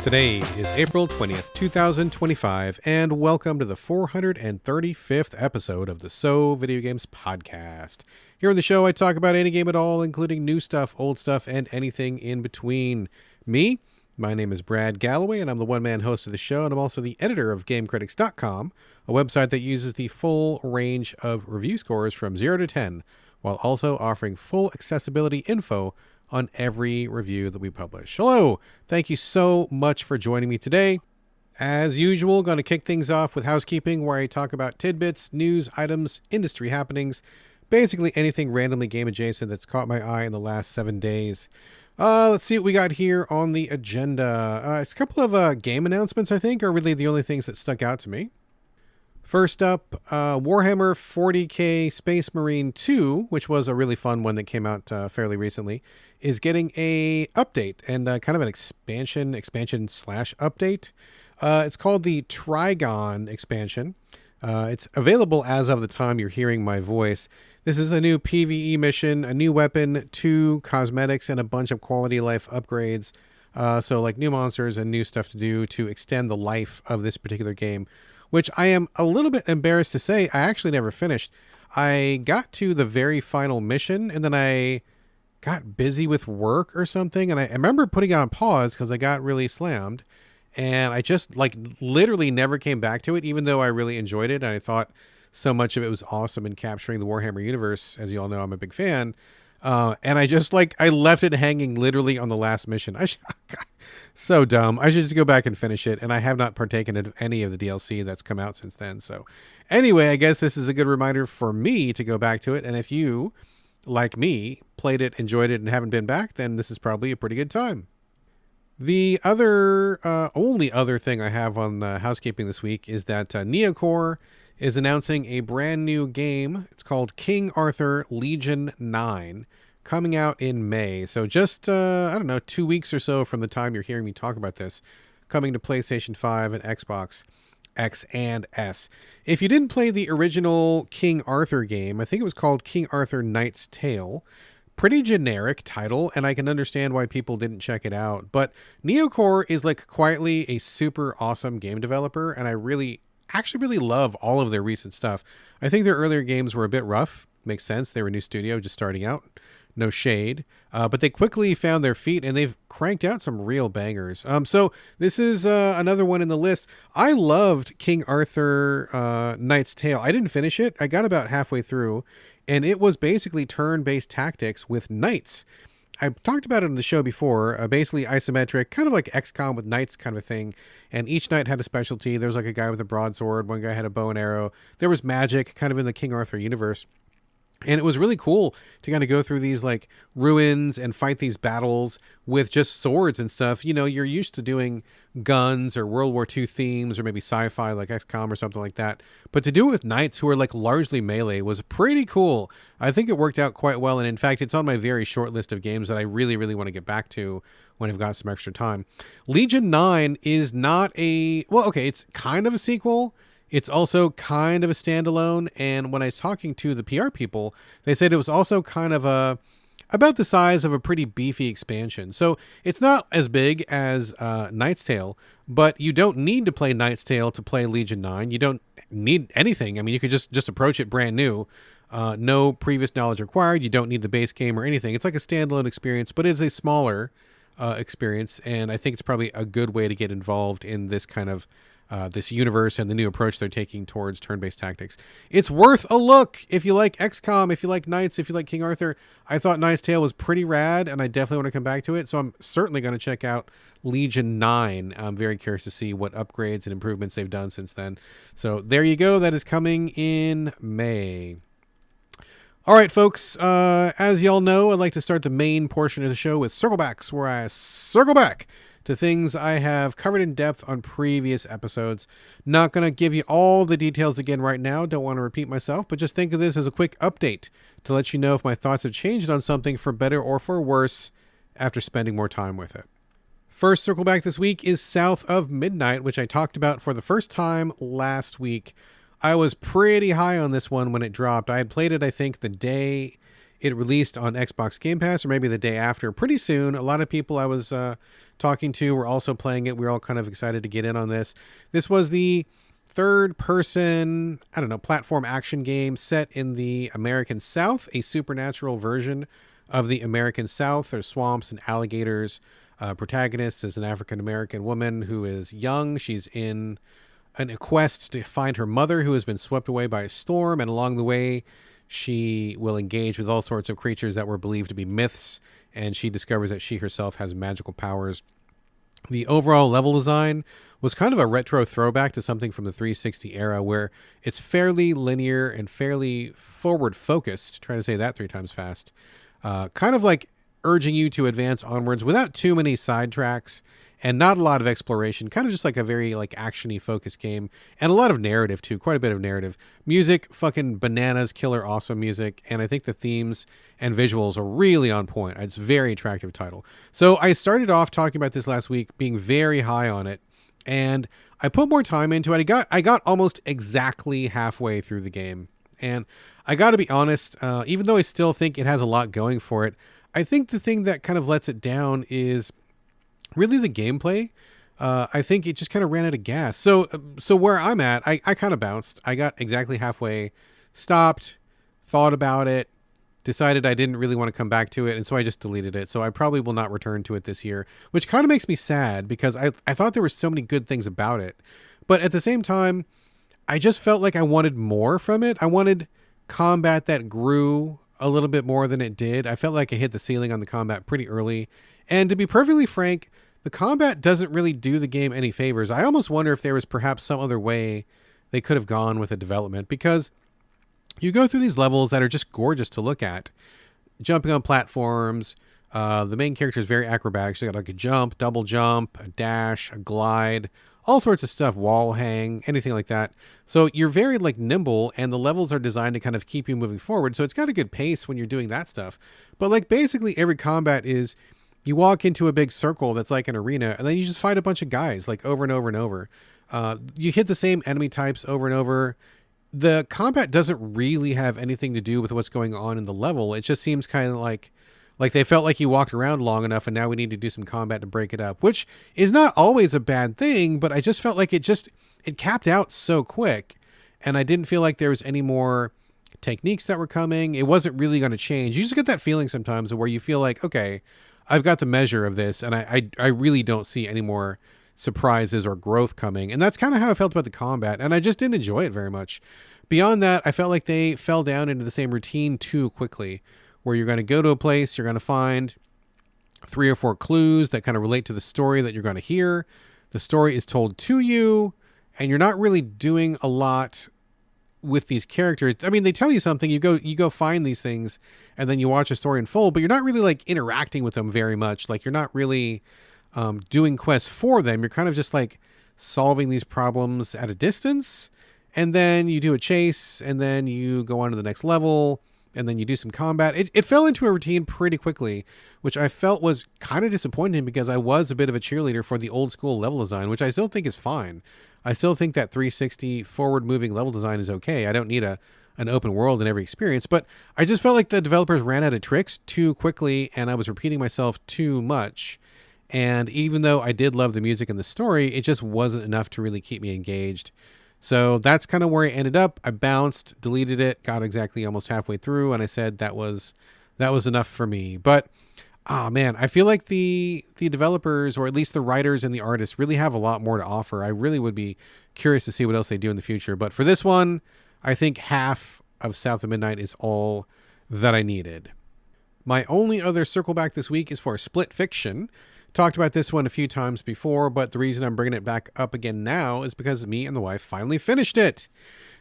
Today is April 20th, 2025, and welcome to the 435th episode of the So Video Games podcast. Here on the show, I talk about any game at all, including new stuff, old stuff, and anything in between. My name is Brad Galloway, and I'm the one-man host of the show, and I'm also the editor of GameCritics.com, a website that uses the full range of review scores from 0 to 10, while also offering full accessibility info on every review that we publish. Hello, thank you so much for joining me today. As usual, going to kick things off with housekeeping, where I talk about tidbits, news, items, industry happenings, basically anything randomly game adjacent that's caught my eye in the last 7 days. Let's see what we got here on the agenda. It's a couple of game announcements, I think, are really the only things that stuck out to me. First up, Warhammer 40k Space Marine 2, which was a really fun one that came out fairly recently, is getting a update and kind of an expansion slash update. It's called the Trigon expansion. It's available as of the time you're hearing my voice. This is a new PvE mission, a new weapon, 2 cosmetics, and a bunch of quality of life upgrades. So like new monsters and new stuff to do to extend the life of this particular game, which I am a little bit embarrassed to say I actually never finished. I got to the very final mission, and then I got busy with work or something, and I remember putting it on pause because I got really slammed, and I just literally never came back to it, even though I really enjoyed it, and I thought so much of it was awesome in capturing the Warhammer universe. As you all know, I'm a big fan. And I just I left it hanging literally on the last mission. God, so dumb. I should just go back and finish it. And I have not partaken in any of the DLC that's come out since then. So anyway, I guess this is a good reminder for me to go back to it. And if you, like me, played it, enjoyed it, and haven't been back, then this is probably a pretty good time. The only other thing I have on housekeeping this week is that Neocore is announcing a brand new game. It's called King Arthur Legion 9, coming out in May. So just, 2 weeks or so from the time you're hearing me talk about this, coming to PlayStation 5 and Xbox X and S. If you didn't play the original King Arthur game, I think it was called King Arthur Knight's Tale. Pretty generic title, and I can understand why people didn't check it out. But Neocore is quietly a super awesome game developer, and I actually really love all of their recent stuff. I think their earlier games were a bit rough. Makes sense. They were a new studio just starting out. No shade. But they quickly found their feet, and they've cranked out some real bangers. So this is another one in the list. I loved King Arthur Knight's Tale. I didn't finish it. I got about halfway through, and it was basically turn-based tactics with knights. I've talked about it on the show before, basically isometric, kind of like XCOM with knights kind of a thing. And each knight had a specialty. There was a guy with a broadsword. One guy had a bow and arrow. There was magic kind of in the King Arthur universe. And it was really cool to kind of go through these ruins and fight these battles with just swords and stuff. You know, you're used to doing guns or World War II themes or maybe sci-fi like XCOM or something like that. But to do it with knights who are largely melee was pretty cool. I think it worked out quite well. And in fact, it's on my very short list of games that I really, really want to get back to when I've got some extra time. Legion 9 is not it's kind of a sequel. It's also kind of a standalone, and when I was talking to the PR people, they said it was also kind of about the size of a pretty beefy expansion. So it's not as big as Knight's Tale, but you don't need to play Knight's Tale to play Legion 9. You don't need anything. I mean, you could just approach it brand new. No previous knowledge required. You don't need the base game or anything. It's like a standalone experience, but it's a smaller experience, and I think it's probably a good way to get involved in this kind of this universe and the new approach they're taking towards turn-based tactics. It's worth a look if you like XCOM, if you like Knights, if you like King Arthur. I thought Knight's Tale was pretty rad, and I definitely want to come back to it, so I'm certainly going to check out Legion 9. I'm very curious to see what upgrades and improvements they've done since then. So there you go. That is coming in May. All right, folks, as y'all know, I'd like to start the main portion of the show with Circlebacks, where I circle back to things I have covered in depth on previous episodes. Not going to give you all the details again right now. Don't want to repeat myself, but just think of this as a quick update to let you know if my thoughts have changed on something for better or for worse after spending more time with it. First circle back this week is South of Midnight, which I talked about for the first time last week. I was pretty high on this one when it dropped. I had played it, I think, the day it released on Xbox Game Pass, or maybe the day after, pretty soon. A lot of people I was talking to were also playing it. We were all kind of excited to get in on this. This was the third person, I don't know, platform action game set in the American South, a supernatural version of the American South. There's swamps and alligators. Protagonist is an African American woman who is young. She's in a quest to find her mother, who has been swept away by a storm, and along the way she will engage with all sorts of creatures that were believed to be myths, and she discovers that she herself has magical powers. The overall level design was kind of a retro throwback to something from the 360 era, where it's fairly linear and fairly forward focused. Trying to say that 3 times fast. Kind of like urging you to advance onwards without too many sidetracks and not a lot of exploration. Kind of just like a very like action-y focused game, and a lot of narrative too. Quite a bit of narrative. Music, fucking bananas, killer awesome music, and I think the themes and visuals are really on point. It's a very attractive title. So I started off talking about this last week, being very high on it, and I put more time into it. I got almost exactly halfway through the game, and I got to be honest, even though I still think it has a lot going for it, I think the thing that kind of lets it down is really the gameplay. I think it just kind of ran out of gas. So where I'm at, I kind of bounced. I got exactly halfway, stopped, thought about it, decided I didn't really want to come back to it, and so I just deleted it. So I probably will not return to it this year, which kind of makes me sad because I thought there were so many good things about it. But at the same time, I just felt like I wanted more from it. I wanted combat that grew a little bit more than it did. I felt like I hit the ceiling on the combat pretty early. And to be perfectly frank, the combat doesn't really do the game any favors. I almost wonder if there was perhaps some other way they could have gone with the development, because you go through these levels that are just gorgeous to look at. Jumping on platforms. The main character is very acrobatic. She's got like a jump, double jump, a dash, a glide, all sorts of stuff, wall hang, anything like that. So you're very like nimble, and the levels are designed to kind of keep you moving forward. So it's got a good pace when you're doing that stuff. But like basically every combat is you walk into a big circle that's like an arena, and then you just fight a bunch of guys like over and over and over. You hit the same enemy types over and over. The combat doesn't really have anything to do with what's going on in the level. It just seems kind of like they felt like you walked around long enough and now we need to do some combat to break it up, which is not always a bad thing, but I just felt like it capped out so quick, and I didn't feel like there was any more techniques that were coming. It wasn't really going to change. You just get that feeling sometimes where you feel like, okay, I've got the measure of this, and I really don't see any more surprises or growth coming. And that's kind of how I felt about the combat, and I just didn't enjoy it very much. Beyond that, I felt like they fell down into the same routine too quickly, where you're going to go to a place, you're going to find 3 or 4 clues that kind of relate to the story that you're going to hear. The story is told to you, and you're not really doing a lot with these characters. I mean, they tell you something, you go find these things, and then you watch a story unfold, but you're not really like interacting with them very much. Like, you're not really doing quests for them. You're kind of just like solving these problems at a distance, and then you do a chase, and then you go on to the next level, and then you do some combat. It fell into a routine pretty quickly, which I felt was kind of disappointing, because I was a bit of a cheerleader for the old school level design, which I still think is fine. I still think that 360 forward moving level design is okay. I don't need an open world in every experience, but I just felt like the developers ran out of tricks too quickly, and I was repeating myself too much. And even though I did love the music and the story, it just wasn't enough to really keep me engaged. So that's kind of where I ended up. I bounced, deleted it, got exactly almost halfway through, and I said that was enough for me. But man, I feel like the developers, or at least the writers and the artists, really have a lot more to offer. I really would be curious to see what else they do in the future. But for this one, I think half of South of Midnight is all that I needed. My only other circle back this week is for Split Fiction. Talked about this one a few times before, but the reason I'm bringing it back up again now is because me and the wife finally finished it.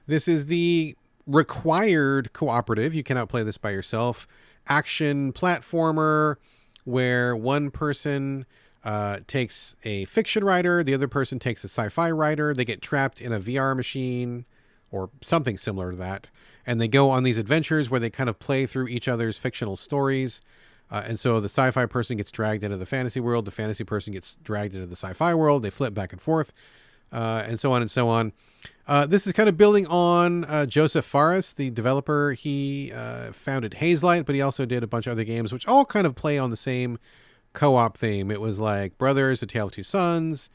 This is the required cooperative, you cannot play this by yourself, action platformer where one person takes a fiction writer, the other person takes a sci-fi writer. They get trapped in a VR machine or something similar to that, and they go on these adventures where they kind of play through each other's fictional stories. And so the sci-fi person gets dragged into the fantasy world. The fantasy person gets dragged into the sci-fi world. They flip back and forth. and so on and so on. This is kind of building on Joseph Fares, the developer. He founded Hazelight, but he also did a bunch of other games, which all kind of play on the same co-op theme. It was like Brothers, A Tale of Two Sons.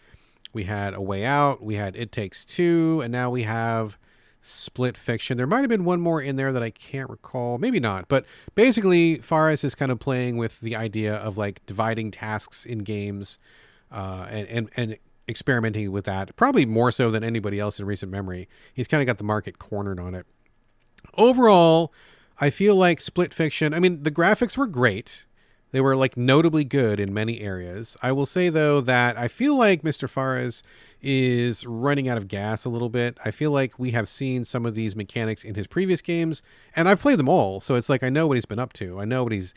We had A Way Out. We had It Takes Two. And now we have Split Fiction. There might have been one more in there that I can't recall. Maybe not. But basically, Fares is kind of playing with the idea of like dividing tasks in games and experimenting with that. Probably more so than anybody else in recent memory. He's kind of got the market cornered on it. Overall, I feel like Split Fiction, I mean, the graphics were great. They were like notably good in many areas. I will say though that I feel like Mr. Fares is running out of gas a little bit. I feel like we have seen some of these mechanics in his previous games, and I've played them all. So it's like I know what he's been up to. I know what he's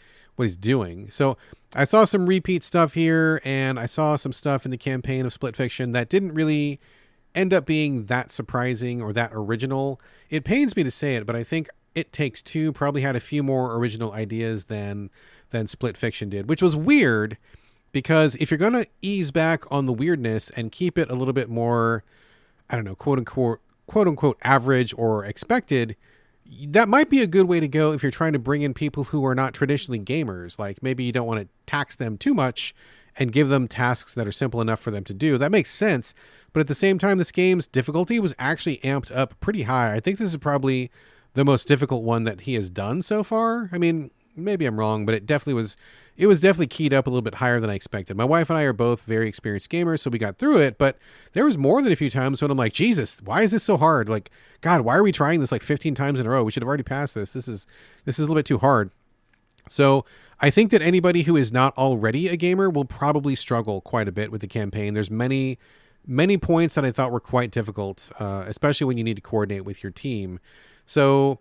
doing. So I saw some repeat stuff here, and I saw some stuff in the campaign of Split Fiction that didn't really end up being that surprising or that original. It pains me to say it, but I think It Takes Two probably had a few more original ideas than Split Fiction did, which was weird because if you're going to ease back on the weirdness and keep it a little bit more, I don't know, quote unquote average or expected, that might be a good way to go if you're trying to bring in people who are not traditionally gamers. Like maybe you don't want to tax them too much and give them tasks that are simple enough for them to do. That makes sense. But at the same time, this game's difficulty was actually amped up pretty high. I think this is probably the most difficult one that he has done so far. I mean, maybe I'm wrong, but it was definitely keyed up a little bit higher than I expected. My wife and I are both very experienced gamers, so we got through it, but there was more than a few times when I'm like, Jesus, why is this so hard? Like, God, why are we trying this like 15 times in a row? We should have already passed this. This is a little bit too hard. So I think that anybody who is not already a gamer will probably struggle quite a bit with the campaign. There's many points that I thought were quite difficult, especially when you need to coordinate with your team. So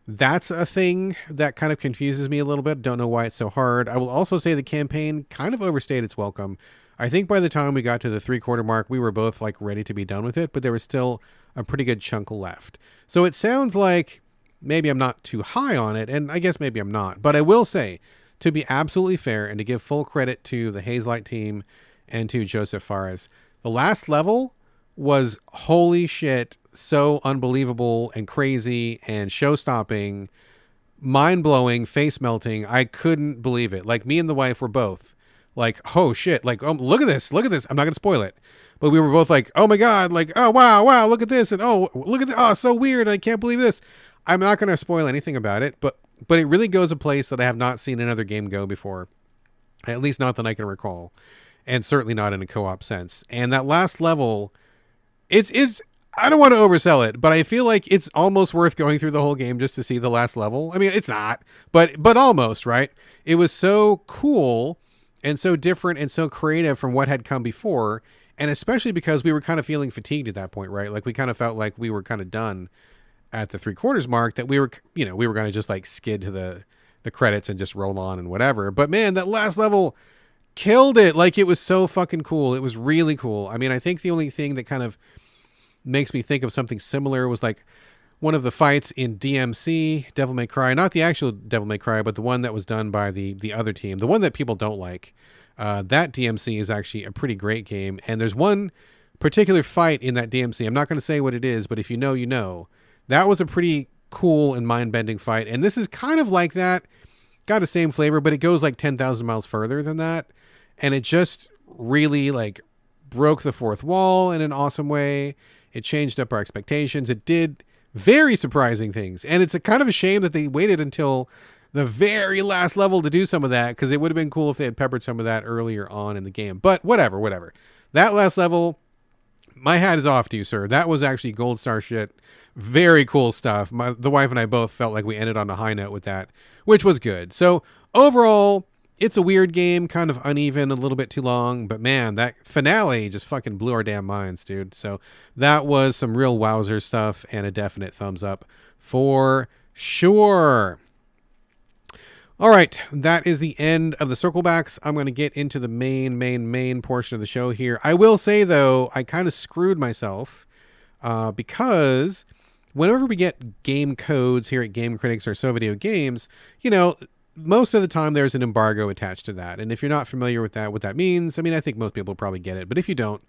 that's a thing that kind of confuses me a little bit. Don't know why it's so hard. I will also say the campaign kind of overstayed its welcome. I think by the time we got to the 3/4 mark, we were both like ready to be done with it, but there was still a pretty good chunk left. So it sounds like maybe I'm not too high on it, and I guess maybe I'm not. But I will say, to be absolutely fair and to give full credit to the Hazelight team and to Joseph Fares, the last level was holy shit, so unbelievable and crazy and show-stopping, mind-blowing, face-melting. I couldn't believe it. Like, me and the wife were both like, oh shit, like, oh, look at this. I'm not going to spoil it. But we were both like, oh my God, like, oh wow, look at this. And oh, look at this. Oh, so weird. I can't believe this. I'm not going to spoil anything about it, but it really goes a place that I have not seen another game go before. At least not that I can recall. And certainly not in a co-op sense. And that last level, it's I don't want to oversell it, but I feel like it's almost worth going through the whole game just to see the last level. I mean, it's not, but almost, right? It was so cool and so different and so creative from what had come before. And especially because we were kind of feeling fatigued at that point, right? Like we kind of felt like we were kind of done at the 3/4 mark, that we were going to just like skid to the credits and just roll on and whatever. But man, that last level killed it. Like it was so fucking cool. It was really cool. I mean, I think the only thing that kind of makes me think of something similar was like one of the fights in DMC, Devil May Cry, not the actual Devil May Cry, but the one that was done by the other team, the one that people don't like. That DMC is actually a pretty great game. And there's one particular fight in that DMC. I'm not going to say what it is, but if you know, you know. That was a pretty cool and mind-bending fight. And this is kind of like that. Got the same flavor, but it goes like 10,000 miles further than that. And it just really like broke the fourth wall in an awesome way. It changed up our expectations. It did very surprising things. And it's a kind of a shame that they waited until the very last level to do some of that, because it would have been cool if they had peppered some of that earlier on in the game. But whatever. That last level, my hat is off to you, sir. That was actually gold star shit. Very cool stuff. The wife and I both felt like we ended on a high note with that, which was good. So overall, it's a weird game, kind of uneven, a little bit too long, but man, that finale just fucking blew our damn minds, dude. So that was some real wowzer stuff and a definite thumbs up for sure. All right, that is the end of the circle backs. I'm going to get into the main portion of the show here. I will say, though, I kind of screwed myself because whenever we get game codes here at Game Critics or So Video Games, most of the time there's an embargo attached to that. And if you're not familiar with that, what that means, I mean, I think most people probably get it. But if you don't,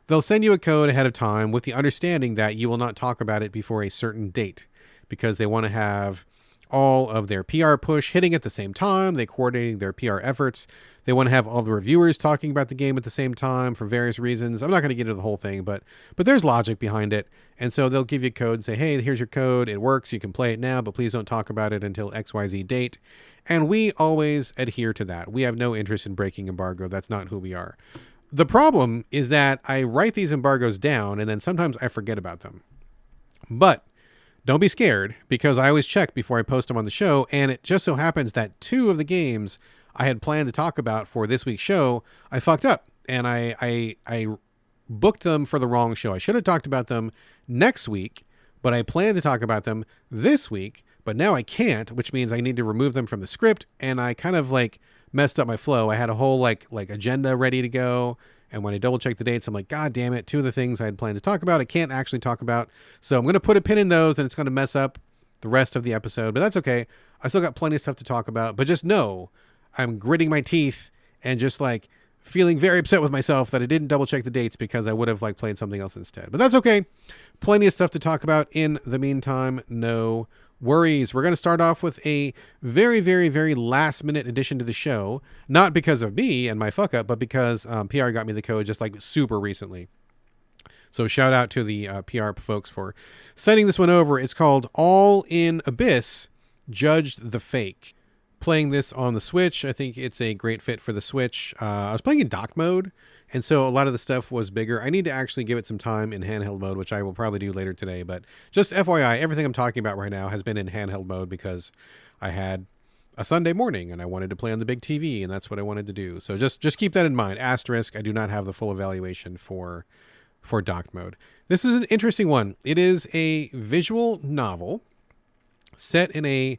they'll send you a code ahead of time with the understanding that you will not talk about it before a certain date, because they want to have all of their PR push hitting at the same time. They're coordinating their PR efforts. They want to have all the reviewers talking about the game at the same time for various reasons. I'm not going to get into the whole thing, but there's logic behind it. And so they'll give you a code and say, hey, here's your code. It works. You can play it now, but please don't talk about it until XYZ date. And we always adhere to that. We have no interest in breaking embargo. That's not who we are. The problem is that I write these embargoes down and then sometimes I forget about them. But don't be scared, because I always check before I post them on the show, and it just so happens that 2 of the games I had planned to talk about for this week's show, I fucked up, and I booked them for the wrong show. I should have talked about them next week, but I planned to talk about them this week, but now I can't, which means I need to remove them from the script, and I kind of like messed up my flow. I had a whole like agenda ready to go. And when I double check the dates, I'm like, God damn it, 2 of the things I had planned to talk about, I can't actually talk about. So I'm going to put a pin in those, and it's going to mess up the rest of the episode. But that's okay. I still got plenty of stuff to talk about. But just know I'm gritting my teeth and just like feeling very upset with myself that I didn't double check the dates, because I would have like played something else instead. But that's okay. Plenty of stuff to talk about in the meantime. No worries. We're going to start off with a very, very, very last minute addition to the show. Not because of me and my fuck up, but because PR got me the code just like super recently. So shout out to the PR folks for sending this one over. It's called All in Abyss, Judged the Fake. Playing this on the Switch. I think it's a great fit for the Switch. I was playing in dock mode, and so a lot of the stuff was bigger. I need to actually give it some time in handheld mode, which I will probably do later today. But just FYI, everything I'm talking about right now has been in handheld mode because I had a Sunday morning and I wanted to play on the big TV, and that's what I wanted to do. So just keep that in mind. Asterisk, I do not have the full evaluation for dock mode. This is an interesting one. It is a visual novel set in a,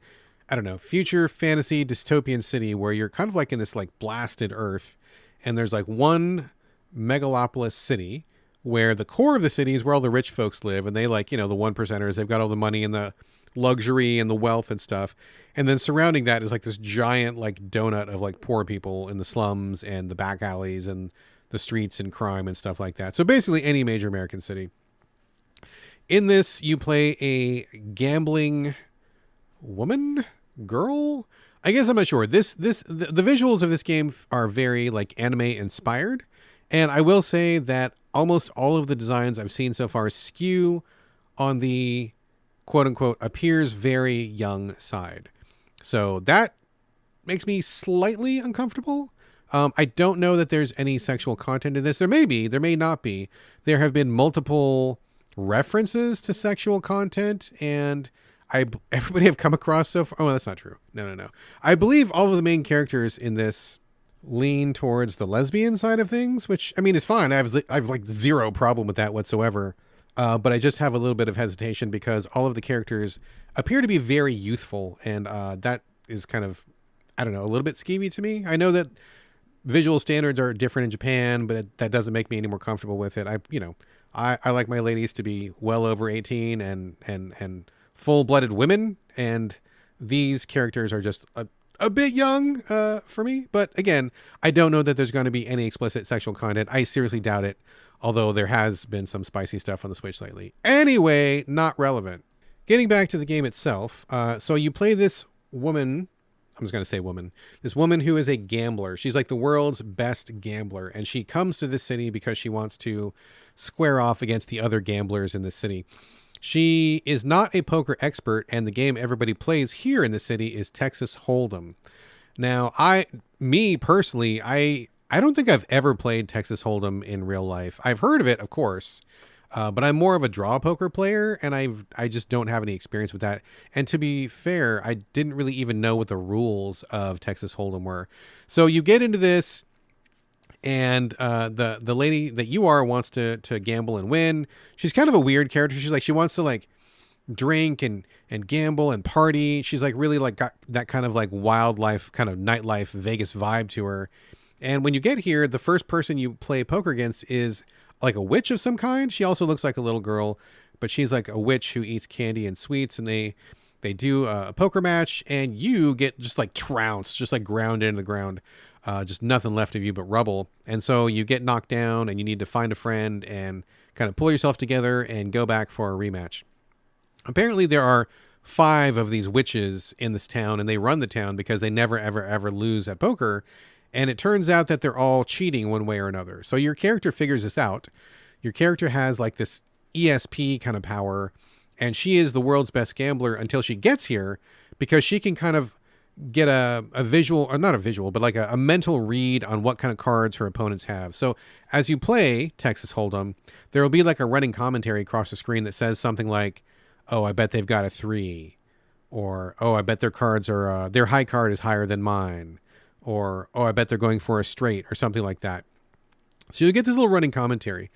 I don't know, future fantasy dystopian city where you're kind of like in this like blasted earth, and there's like one megalopolis city where the core of the city is where all the rich folks live, and they like, you know, the 1%ers, they've got all the money and the luxury and the wealth and stuff. And then surrounding that is like this giant like donut of like poor people in the slums and the back alleys and the streets and crime and stuff like that. So basically any major American city. In this, you play a gambling woman, girl, I guess. I'm not sure. The visuals of this game are very like anime inspired, and I will say that almost all of the designs I've seen so far skew on the quote unquote appears very young side, so that makes me slightly uncomfortable. I don't know that there's any sexual content in this. There may be, there may not be. There have been multiple references to sexual content, and everybody have come across so far. Oh, that's not true. No. I believe all of the main characters in this lean towards the lesbian side of things, which I mean is fine. I have like zero problem with that whatsoever. But I just have a little bit of hesitation because all of the characters appear to be very youthful, and that is kind of, I don't know, a little bit skeevy to me. I know that visual standards are different in Japan, but that doesn't make me any more comfortable with it. I like my ladies to be well over 18 and full-blooded women, and these characters are just a bit young for me. But again, I don't know that there's going to be any explicit sexual content. I seriously doubt it, although there has been some spicy stuff on the Switch lately. Anyway, not relevant. Getting back to the game itself, so you play this woman. I'm just going to say woman. This woman who is a gambler. She's like the world's best gambler, and she comes to this city because she wants to square off against the other gamblers in this city. She is not a poker expert, and the game everybody plays here in the city is Texas Hold'em. Now, me personally, I don't think I've ever played Texas Hold'em in real life. I've heard of it, of course, but I'm more of a draw poker player, and I just don't have any experience with that. And to be fair, I didn't really even know what the rules of Texas Hold'em were. So you get into this, and the lady that you are wants to gamble and win. She's kind of a weird character. She's like, she wants to like drink and gamble and party. She's like really like got that kind of like wildlife, kind of nightlife Vegas vibe to her. And when you get here, the first person you play poker against is like a witch of some kind. She also looks like a little girl, but she's like a witch who eats candy and sweets, and they do a poker match, and you get just like trounced, just like ground into the ground. just nothing left of you but rubble. And so you get knocked down and you need to find a friend and kind of pull yourself together and go back for a rematch. Apparently there are 5 of these witches in this town, and they run the town because they never, ever, ever lose at poker. And it turns out that they're all cheating one way or another. So your character figures this out. Your character has like this ESP kind of power, and she is the world's best gambler until she gets here, because she can kind of get a visual, or not a visual, but like a mental read on what kind of cards her opponents have. So as you play Texas Hold'em, there will be like a running commentary across the screen that says something like, oh, I bet they've got a 3, or, oh, I bet their cards are, their high card is higher than mine, or, oh, I bet they're going for a straight, or something like that. So you get this little running commentary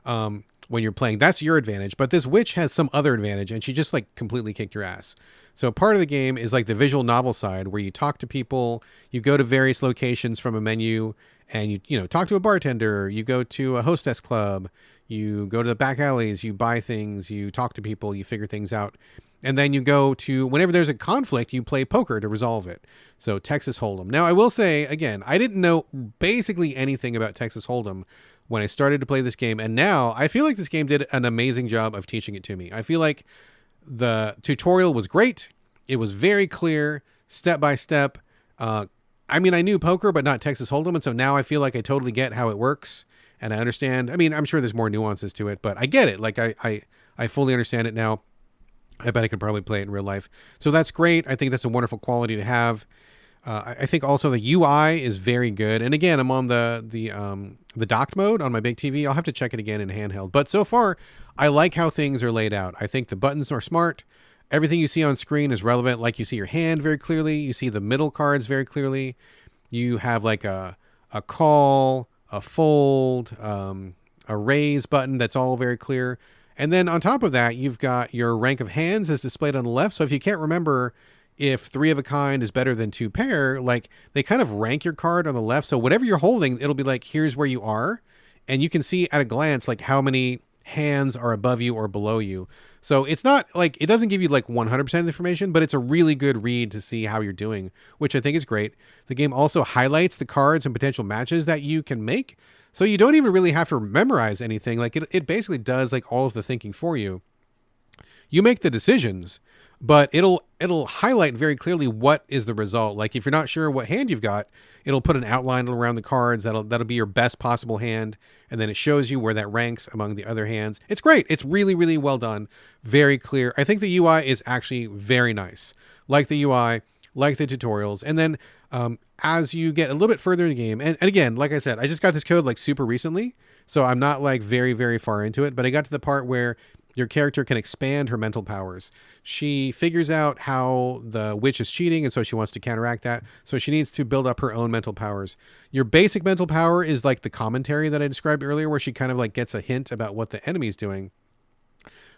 when you're playing. That's your advantage, but this witch has some other advantage, and she just like completely kicked your ass. So part of the game is like the visual novel side, where you talk to people, you go to various locations from a menu, and you talk to a bartender, you go to a hostess club, you go to the back alleys, you buy things, you talk to people, you figure things out. And then you go to, whenever there's a conflict, you play poker to resolve it. So Texas Hold'em. Now, I will say, again, I didn't know basically anything about Texas Hold'em when I started to play this game. And now I feel like this game did an amazing job of teaching it to me. I feel like the tutorial was great. It was very clear, step by step. I mean, I knew poker, but not Texas Hold'em. And so now I feel like I totally get how it works. And I understand. I mean, I'm sure there's more nuances to it, but I get it. Like I fully understand it now. I bet I could probably play it in real life. So that's great. I think that's a wonderful quality to have. I think also the UI is very good. And again, I'm on the docked mode on my big TV. I'll have to check it again in handheld. But so far, I like how things are laid out. I think the buttons are smart. Everything you see on screen is relevant. Like you see your hand very clearly. You see the middle cards very clearly. You have like a call, a fold, a raise button that's all very clear. And then on top of that, you've got your rank of hands as displayed on the left. So if you can't remember if 3 of a kind is better than 2 pair, like they kind of rank your card on the left. So whatever you're holding, it'll be like, here's where you are. And you can see at a glance, like how many hands are above you or below you. So it's not like, it doesn't give you like 100% information, but it's a really good read to see how you're doing, which I think is great. The game also highlights the cards and potential matches that you can make. So you don't even really have to memorize anything. Like it basically does like all of the thinking for you. You make the decisions, but it'll highlight very clearly what is the result. Like if you're not sure what hand you've got, it'll put an outline around the cards. That'll be your best possible hand. And then it shows you where that ranks among the other hands. It's great. It's really, really well done. Very clear. I think the UI is actually very nice. Like the UI, like the tutorials. And then as you get a little bit further in the game, and again, like I said, I just got this code like super recently, so I'm not like very, very far into it, but I got to the part where your character can expand her mental powers. She figures out how the witch is cheating, and so she wants to counteract that. So she needs to build up her own mental powers. Your basic mental power is like the commentary that I described earlier, where she kind of like gets a hint about what the enemy's doing.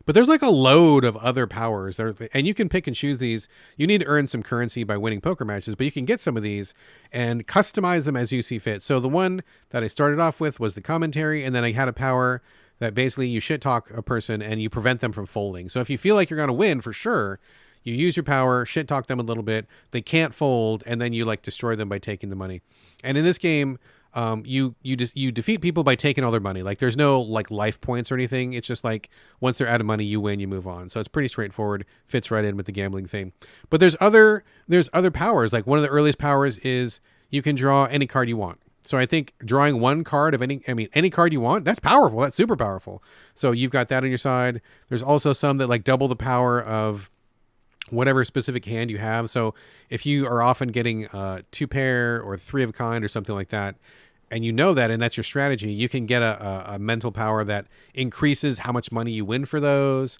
But there's like a load of other powers, and you can pick and choose these. You need to earn some currency by winning poker matches, but you can get some of these and customize them as you see fit. So the one that I started off with was the commentary, and then I had a power that basically you shit talk a person and you prevent them from folding. So if you feel like you're going to win for sure, you use your power, shit talk them a little bit, they can't fold, and then you like destroy them by taking the money. And in this game, you defeat people by taking all their money. Like there's no like life points or anything. It's just like once they're out of money, you win, you move on. So it's pretty straightforward, fits right in with the gambling thing. But there's other powers. Like one of the earliest powers is you can draw any card you want. So I think drawing one card of any card you want, that's powerful. That's super powerful. So you've got that on your side. There's also some that like double the power of whatever specific hand you have. So if you are often getting 2 pair or 3 of a kind or something like that, and you know that, and that's your strategy, you can get a mental power that increases how much money you win for those.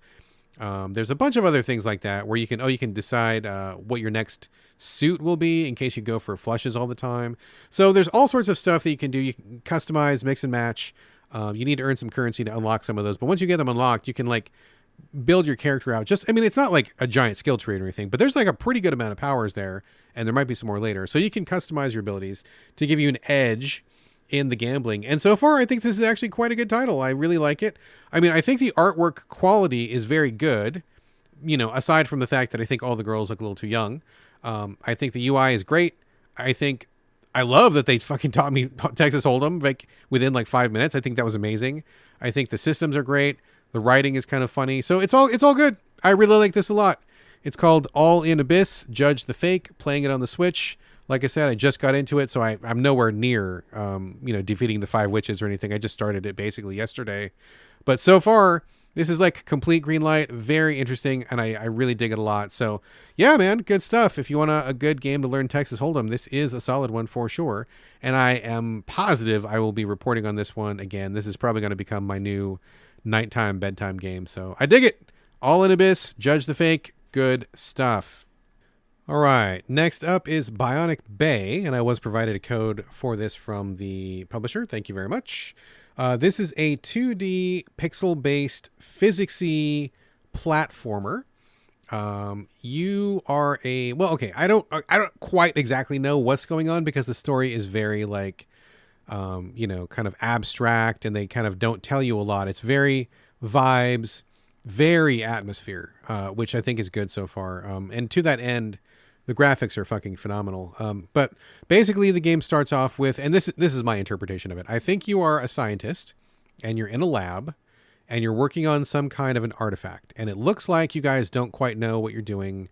There's a bunch of other things like that where you can decide what your next suit will be in case you go for flushes all the time. So there's all sorts of stuff that you can do. You can customize, mix and match. You need to earn some currency to unlock some of those. But once you get them unlocked, you can like build your character out. It's not like a giant skill tree or anything, but there's like a pretty good amount of powers there, and there might be some more later. So you can customize your abilities to give you an edge in the gambling. And so far, I think this is actually quite a good title. I really like it. I mean, I think the artwork quality is very good, aside from the fact that I think all the girls look a little too young. I think the UI is great. I think I love that they fucking taught me Texas Hold'em like within like 5 minutes. I think that was amazing. I think the systems are great. The writing is kind of funny. So it's all good. I really like this a lot. It's called All in Abyss, Judge the Fake, playing it on the Switch. Like I said, I just got into it, so I'm nowhere near, defeating the 5 witches or anything. I just started it basically yesterday. But so far, this is like complete green light, very interesting, and I really dig it a lot. So yeah, man, good stuff. If you want a good game to learn Texas Hold'em, this is a solid one for sure. And I am positive I will be reporting on this one again. This is probably going to become my new nighttime, bedtime game. So I dig it. All in Abyss, Judge the Fake, good stuff. All right, next up is Bionic Bay, and I was provided a code for this from the publisher. Thank you very much. This is a 2D pixel-based physicsy platformer. You are I don't quite exactly know what's going on because the story is very like, kind of abstract, and they kind of don't tell you a lot. It's very vibes, very atmosphere, which I think is good so far. And to that end, the graphics are fucking phenomenal. But basically the game starts off with, and this is my interpretation of it. I think you are a scientist and you're in a lab and you're working on some kind of an artifact. And it looks like you guys don't quite know what you're doing.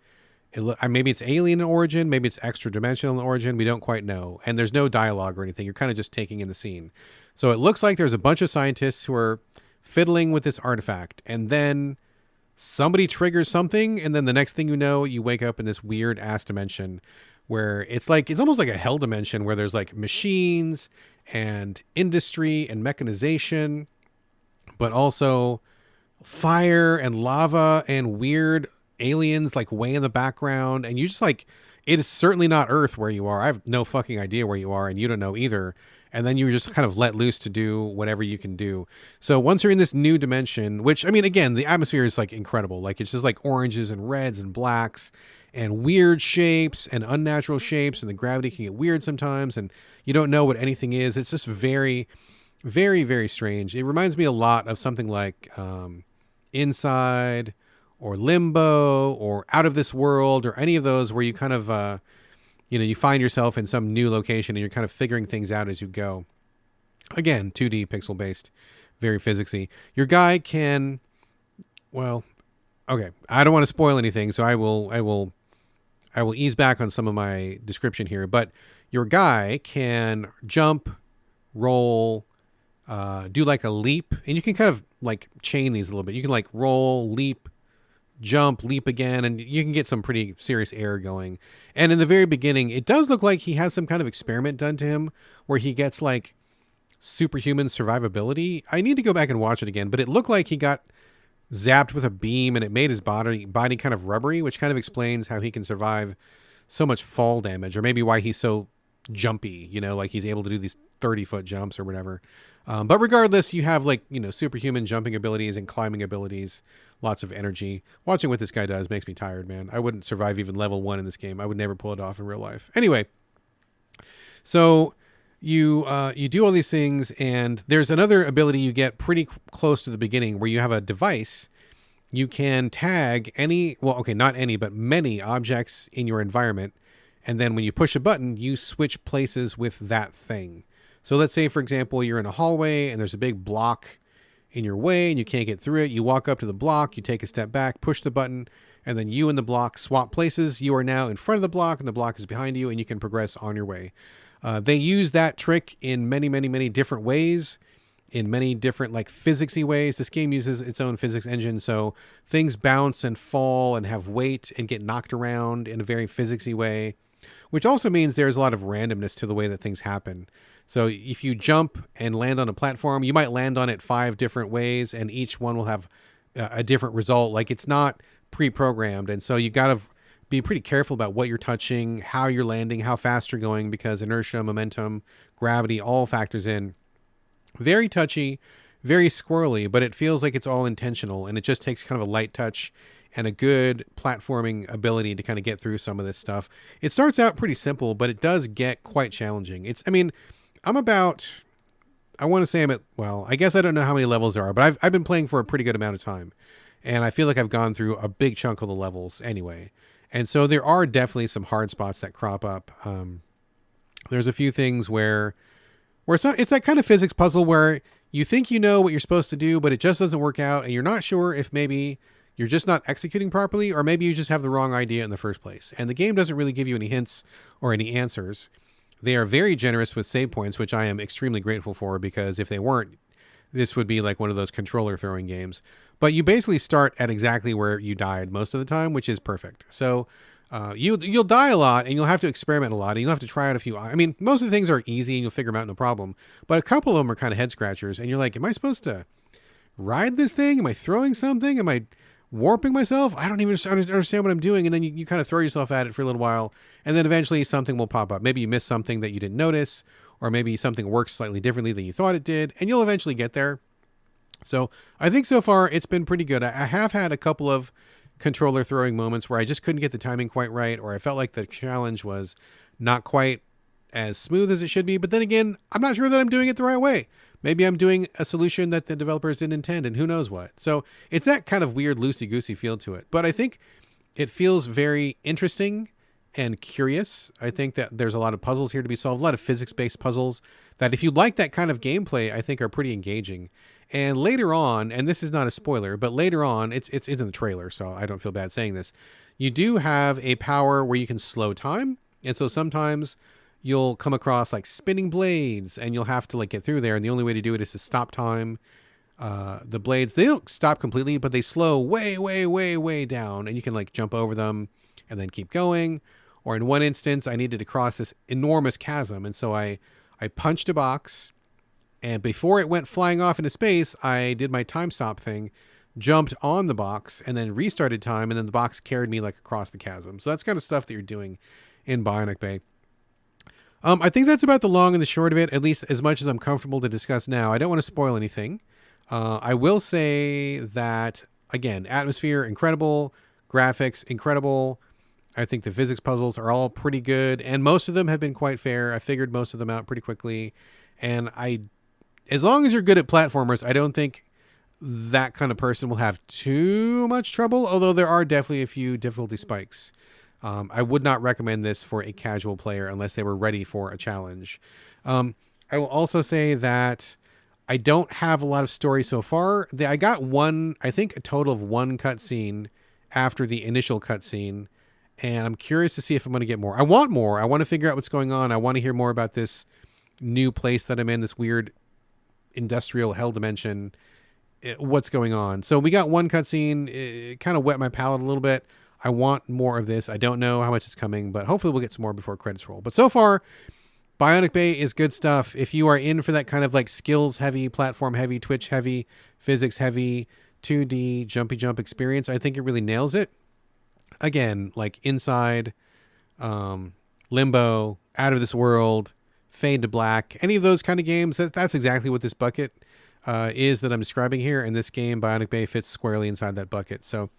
Maybe it's alien in origin, maybe it's extra dimensional in origin. We don't quite know. And there's no dialogue or anything. You're kind of just taking in the scene. So it looks like there's a bunch of scientists who are fiddling with this artifact. And then somebody triggers something, and then the next thing you know, you wake up in this weird ass dimension where it's almost like a hell dimension where there's like machines and industry and mechanization, but also fire and lava and weird aliens like way in the background. And you just like, it is certainly not Earth where you are. I have no fucking idea where you are, and you don't know either. And then you're just kind of let loose to do whatever you can do. So once you're in this new dimension, which, I mean, again, the atmosphere is like incredible. Like it's just like oranges and reds and blacks and weird shapes and unnatural shapes. And the gravity can get weird sometimes. And you don't know what anything is. It's just very, very, very strange. It reminds me a lot of something like Inside or Limbo or Out of This World or any of those where you kind of, you find yourself in some new location and you're kind of figuring things out as you go. Again, 2D pixel based, very physicsy. Your guy can, I don't want to spoil anything, so I will ease back on some of my description here, but your guy can jump, roll, do like a leap, and you can kind of like chain these a little bit. You can like roll, leap, jump, leap again, and you can get some pretty serious air going. And in the very beginning, it does look like he has some kind of experiment done to him where he gets like superhuman survivability. I need to go back and watch it again, but it looked like he got zapped with a beam and it made his body kind of rubbery, which kind of explains how he can survive so much fall damage, or maybe why he's so jumpy, like he's able to do these 30-foot jumps or whatever. But regardless, you have like, superhuman jumping abilities and climbing abilities, lots of energy. Watching what this guy does makes me tired, man. I wouldn't survive even level 1 in this game. I would never pull it off in real life. Anyway, so you do all these things, and there's another ability you get pretty close to the beginning where you have a device. You can tag not any, but many objects in your environment. And then when you push a button, you switch places with that thing. So let's say, for example, you're in a hallway and there's a big block in your way and you can't get through it. You walk up to the block, you take a step back, push the button, and then you and the block swap places. You are now in front of the block and the block is behind you, and you can progress on your way. They use that trick in many, many, many different ways, in many different like physicsy ways. This game uses its own physics engine, so things bounce and fall and have weight and get knocked around in a very physicsy way, which also means there's a lot of randomness to the way that things happen. So if you jump and land on a platform, you might land on it 5 different ways, and each one will have a different result. Like it's not pre-programmed. And so you got to be pretty careful about what you're touching, how you're landing, how fast you're going, because inertia, momentum, gravity, all factors in. Very touchy, very squirrely, but it feels like it's all intentional, and it just takes kind of a light touch and a good platforming ability to kind of get through some of this stuff. It starts out pretty simple, but it does get quite challenging. I guess I don't know how many levels there are, but I've been playing for a pretty good amount of time, and I feel like I've gone through a big chunk of the levels anyway. And so there are definitely some hard spots that crop up. There's a few things where it's that kind of physics puzzle where you think you know what you're supposed to do, but it just doesn't work out, and you're not sure if maybe you're just not executing properly, or maybe you just have the wrong idea in the first place. And the game doesn't really give you any hints or any answers. They are very generous with save points, which I am extremely grateful for, because if they weren't, this would be like one of those controller throwing games. But you basically start at exactly where you died most of the time, which is perfect. So you'll die a lot, and you'll have to experiment a lot, and you'll have to try out a few. I mean, most of the things are easy, and you'll figure them out no problem. But a couple of them are kind of head scratchers, and you're like, am I supposed to ride this thing? Am I throwing something? Am I warping myself? I don't even understand what I'm doing. And then you kind of throw yourself at it for a little while, and then eventually something will pop up. Maybe you missed something that you didn't notice, or maybe something works slightly differently than you thought it did, and you'll eventually get there. So I think so far it's been pretty good. I have had a couple of controller throwing moments where I just couldn't get the timing quite right, or I felt like the challenge was not quite as smooth as it should be. But then again, I'm not sure that I'm doing it the right way. Maybe I'm doing a solution that the developers didn't intend, and who knows what. So it's that kind of weird loosey-goosey feel to it. But I think it feels very interesting and curious. I think that there's a lot of puzzles here to be solved, a lot of physics-based puzzles that, if you like that kind of gameplay, I think are pretty engaging. And later on, and this is not a spoiler, but later on, it's in the trailer, so I don't feel bad saying this. You do have a power where you can slow time. And so sometimes you'll come across like spinning blades, and you'll have to like get through there. And the only way to do it is to stop time. The blades, they don't stop completely, but they slow way, way, way, way down. And you can like jump over them and then keep going. Or in one instance, I needed to cross this enormous chasm. And so I punched a box, and before it went flying off into space, I did my time stop thing, jumped on the box, and then restarted time, and then the box carried me like across the chasm. So that's kind of stuff that you're doing in Bionic Bay. I think that's about the long and the short of it, at least as much as I'm comfortable to discuss now. I don't want to spoil anything. I will say that, again, atmosphere, incredible. Graphics, incredible. I think the physics puzzles are all pretty good, and most of them have been quite fair. I figured most of them out pretty quickly, and as long as you're good at platformers, I don't think that kind of person will have too much trouble, although there are definitely a few difficulty spikes. I would not recommend this for a casual player unless they were ready for a challenge. I will also say that I don't have a lot of story so far. I got I think a total of one cutscene after the initial cutscene, and I'm curious to see if I'm going to get more. I want more. I want to figure out what's going on. I want to hear more about this new place that I'm in, this weird industrial hell dimension. What's going on? So we got one cutscene. It kind of wet my palate a little bit. I want more of this. I don't know how much is coming, but hopefully we'll get some more before credits roll. But so far, Bionic Bay is good stuff. If you are in for that kind of like skills heavy, platform heavy, twitch heavy, physics heavy, 2D jumpy jump experience, I think it really nails it. Again, like Inside, Limbo, Out of This World, Fade to Black, any of those kind of games, that's exactly what this bucket is that I'm describing here. And this game, Bionic Bay, fits squarely inside that bucket. So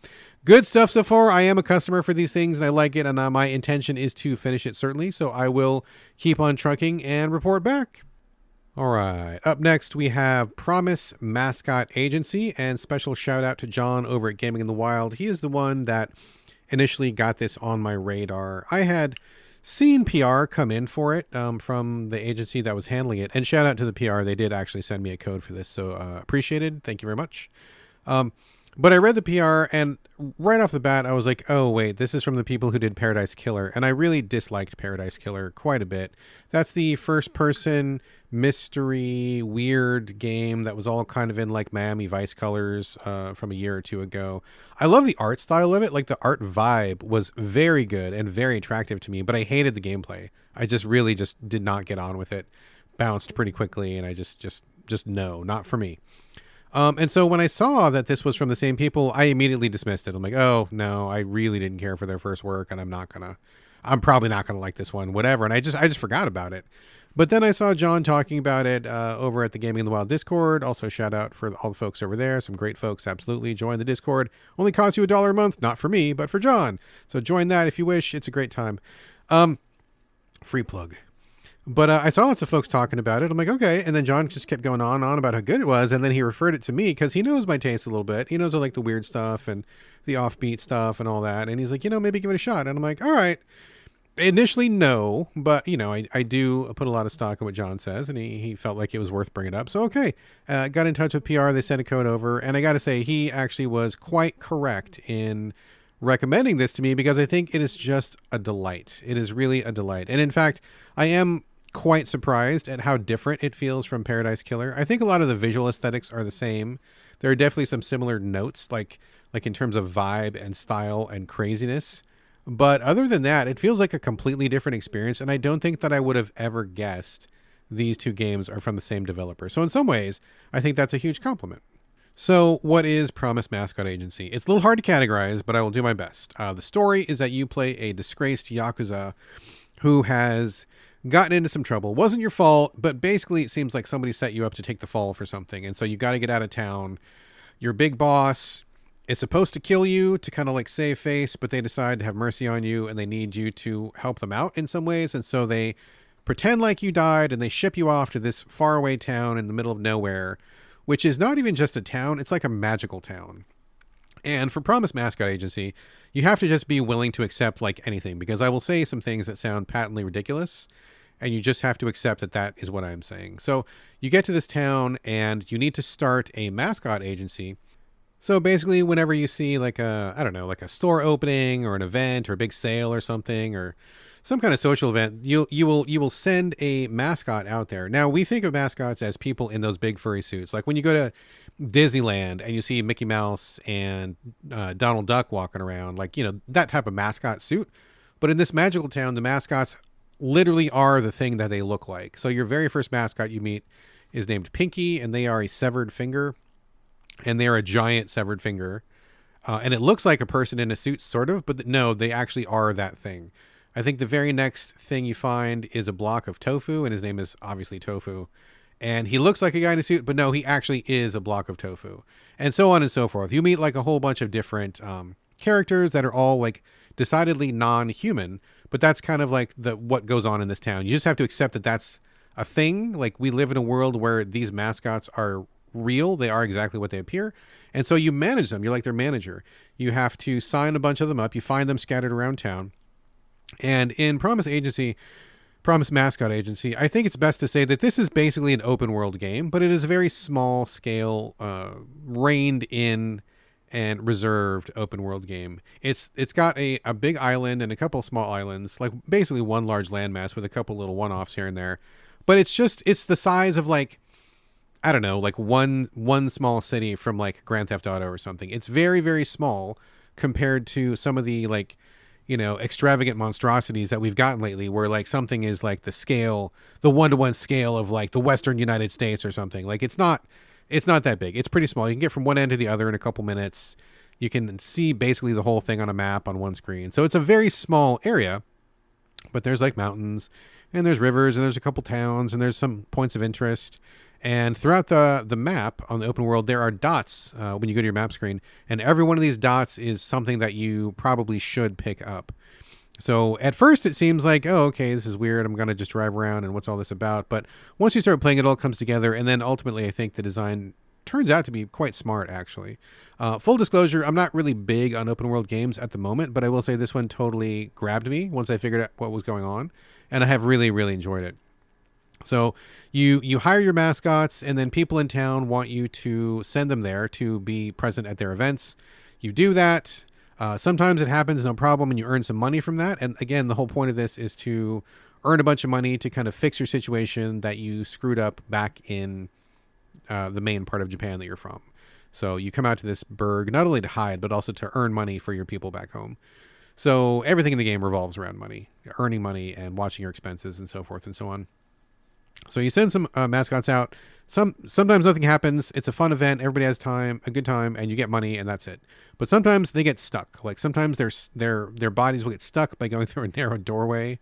good stuff so far. I am a customer for these things, and I like it. And my intention is to finish it, certainly. So I will keep on trucking and report back. All right. Up next, we have Promise Mascot Agency, and special shout out to John over at Gaming in the Wild. He is the one that initially got this on my radar. I had seen PR come in for it from the agency that was handling it. And shout out to the PR. They did actually send me a code for this. So appreciated. Thank you very much. But I read the PR, and right off the bat, I was like, oh, wait, this is from the people who did Paradise Killer. And I really disliked Paradise Killer quite a bit. That's the first-person mystery, weird game that was all kind of in like Miami Vice colors from a year or two ago. I love the art style of it. Like the art vibe was very good and very attractive to me, but I hated the gameplay. I just really just did not get on with it. Bounced pretty quickly, and I just no, not for me. And so when I saw that this was from the same people, I immediately dismissed it. I'm like, oh no, I really didn't care for their first work, and I'm probably not gonna like this one, whatever. And I just forgot about it. But then I saw John talking about it over at the Gaming in the Wild Discord. Also, shout out for all the folks over there. Some great folks. Absolutely. Join the Discord. Only costs you $1 a month. Not for me, but for John. So join that if you wish. It's a great time. Free plug. But I saw lots of folks talking about it. I'm like, okay. And then John just kept going on about how good it was. And then he referred it to me because he knows my taste a little bit. He knows I like the weird stuff and the offbeat stuff and all that. And he's like, maybe give it a shot. And I'm like, all right. Initially, no, but I do put a lot of stock in what John says, and he felt like it was worth bringing up. So, okay, got in touch with PR. They sent a code over, and I got to say, he actually was quite correct in recommending this to me because I think it is just a delight. It is really a delight, and in fact, I am quite surprised at how different it feels from Paradise Killer. I think a lot of the visual aesthetics are the same. There are definitely some similar notes, like in terms of vibe and style and craziness. But other than that, it feels like a completely different experience, and I don't think that I would have ever guessed these two games are from the same developer. So in some ways, I think that's a huge compliment. So what is Promise Mascot Agency? It's a little hard to categorize, but I will do my best. The story is that you play a disgraced Yakuza who has gotten into some trouble. Wasn't your fault, but basically it seems like somebody set you up to take the fall for something, and so you got to get out of town. Your big boss is supposed to kill you to kind of like save face, but they decide to have mercy on you and they need you to help them out in some ways. And so they pretend like you died and they ship you off to this faraway town in the middle of nowhere, which is not even just a town. It's like a magical town. And for Promise Mascot Agency, you have to just be willing to accept like anything, because I will say some things that sound patently ridiculous, and you just have to accept that that is what I'm saying. So you get to this town and you need to start a mascot agency. So basically, whenever you see like like a store opening or an event or a big sale or something or some kind of social event, you will send a mascot out there. Now, we think of mascots as people in those big furry suits. Like when you go to Disneyland and you see Mickey Mouse and Donald Duck walking around, like, that type of mascot suit. But in this magical town, the mascots literally are the thing that they look like. So your very first mascot you meet is named Pinky, and they are a severed finger. And they're a giant severed finger. And it looks like a person in a suit, sort of, but no, they actually are that thing. I think the very next thing you find is a block of tofu, and his name is obviously Tofu. And he looks like a guy in a suit, but no, he actually is a block of tofu. And so on and so forth. You meet like a whole bunch of different characters that are all like decidedly non-human, but that's kind of like what goes on in this town. You just have to accept that that's a thing. Like, we live in a world where these mascots are real. They are exactly what they appear. And so you manage them. You're like their manager. You have to sign a bunch of them up. You find them scattered around town. And in Promise Mascot Agency, I think it's best to say that this is basically an open world game, but it is a very small scale, reined in and reserved open world game. It's got a big island and a couple small islands, like basically one large landmass with a couple little one-offs here and there. But it's the size of like, I don't know, like one small city from like Grand Theft Auto or something. It's very, very small compared to some of the like, extravagant monstrosities that we've gotten lately, where like something is like the 1-to-1 scale of like the Western United States or something. Like it's not that big. It's pretty small. You can get from one end to the other in a couple minutes. You can see basically the whole thing on a map on one screen. So it's a very small area, but there's like mountains and there's rivers and there's a couple towns and there's some points of interest. And throughout the map on the open world, there are dots when you go to your map screen. And every one of these dots is something that you probably should pick up. So at first it seems like, oh, okay, this is weird. I'm going to just drive around and what's all this about? But once you start playing, it all comes together. And then ultimately, I think the design turns out to be quite smart, actually. Full disclosure, I'm not really big on open world games at the moment, but I will say this one totally grabbed me once I figured out what was going on. And I have really, really enjoyed it. So you hire your mascots, and then people in town want you to send them there to be present at their events. You do that. Sometimes it happens, no problem, and you earn some money from that. And again, the whole point of this is to earn a bunch of money to kind of fix your situation that you screwed up back in the main part of Japan that you're from. So you come out to this burg, not only to hide, but also to earn money for your people back home. So everything in the game revolves around money, earning money and watching your expenses and so forth and so on. So you send some mascots out. Sometimes nothing happens. It's a fun event. Everybody has a good time, and you get money, and that's it. But sometimes they get stuck. Like sometimes their bodies will get stuck by going through a narrow doorway,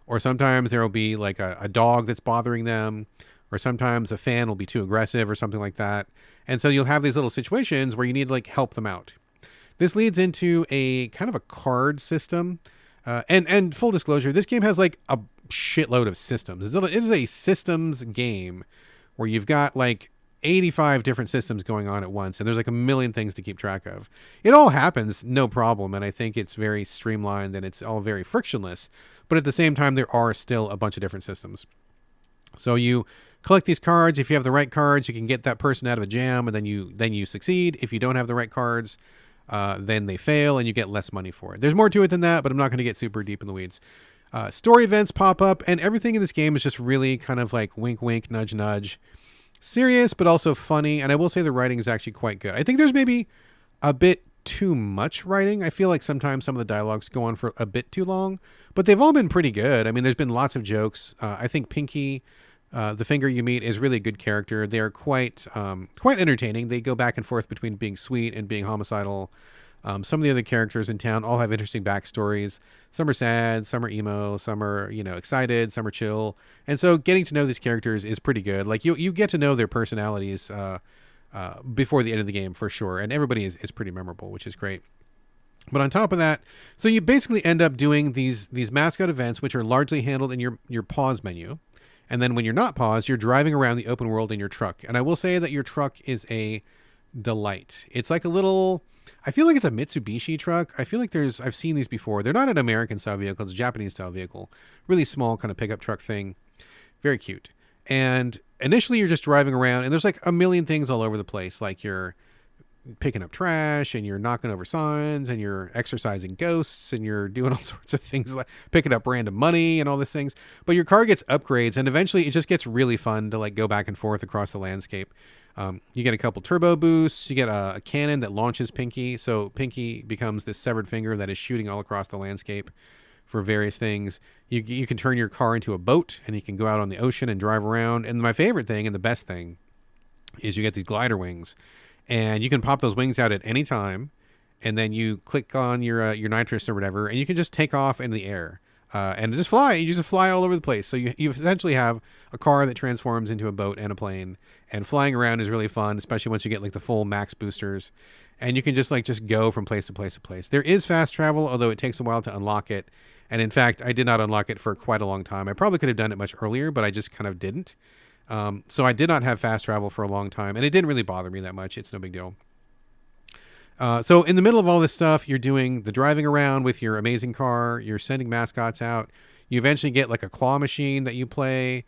or sometimes there will be like a dog that's bothering them, or sometimes a fan will be too aggressive or something like that. And so you'll have these little situations where you need to like help them out. This leads into a kind of a card system. And full disclosure, this game has like a shitload of systems. It is a systems game where you've got like 85 different systems going on at once, and there's like a million things to keep track of. It all happens no problem, and I think it's very streamlined and it's all very frictionless, but at the same time there are still a bunch of different systems. So you collect these cards. If you have the right cards, you can get that person out of a jam, and then you succeed. If you don't have the right cards, then they fail and you get less money for it. There's more to it than that, but I'm not going to get super deep in the weeds. Story events pop up, and everything in this game is just really kind of like wink wink, nudge nudge, serious but also funny. And I will say the writing is actually quite good. I think there's maybe a bit too much writing. I feel like sometimes some of the dialogues go on for a bit too long, but they've all been pretty good. I mean, there's been lots of jokes. I think Pinky, the finger you meet, is really a good character. They are quite entertaining. They go back and forth between being sweet and being homicidal. Some of the other characters in town all have interesting backstories. Some are sad, some are emo, some are, excited, some are chill. And so getting to know these characters is pretty good. Like you get to know their personalities before the end of the game for sure. And everybody is pretty memorable, which is great. But on top of that, so you basically end up doing these mascot events, which are largely handled in your pause menu. And then when you're not paused, you're driving around the open world in your truck. And I will say that your truck is a delight. It's like a little, I feel like it's a Mitsubishi truck. I feel like I've seen these before. They're not an American style vehicle. It's a Japanese style vehicle. Really small kind of pickup truck thing. Very cute. And initially you're just driving around and there's like a million things all over the place. Like you're picking up trash and you're knocking over signs and you're exorcising ghosts and you're doing all sorts of things like picking up random money and all these things. But your car gets upgrades and eventually it just gets really fun to like go back and forth across the landscape. You get a couple turbo boosts. You get a cannon that launches Pinky. So Pinky becomes this severed finger that is shooting all across the landscape for various things. You can turn your car into a boat and you can go out on the ocean and drive around. And my favorite thing and the best thing is you get these glider wings. And you can pop those wings out at any time, and then you click on your nitrous or whatever, and you can just take off in the air and just fly. You just fly all over the place. So you essentially have a car that transforms into a boat and a plane, and flying around is really fun, especially once you get like the full max boosters, and you can just go from place to place to place. There is fast travel, although it takes a while to unlock it. And in fact, I did not unlock it for quite a long time. I probably could have done it much earlier, but I just kind of didn't. So I did not have fast travel for a long time, and it didn't really bother me that much. It's no big deal. So in the middle of all this stuff, you're doing the driving around with your amazing car. You're sending mascots out. You eventually get like a claw machine that you play.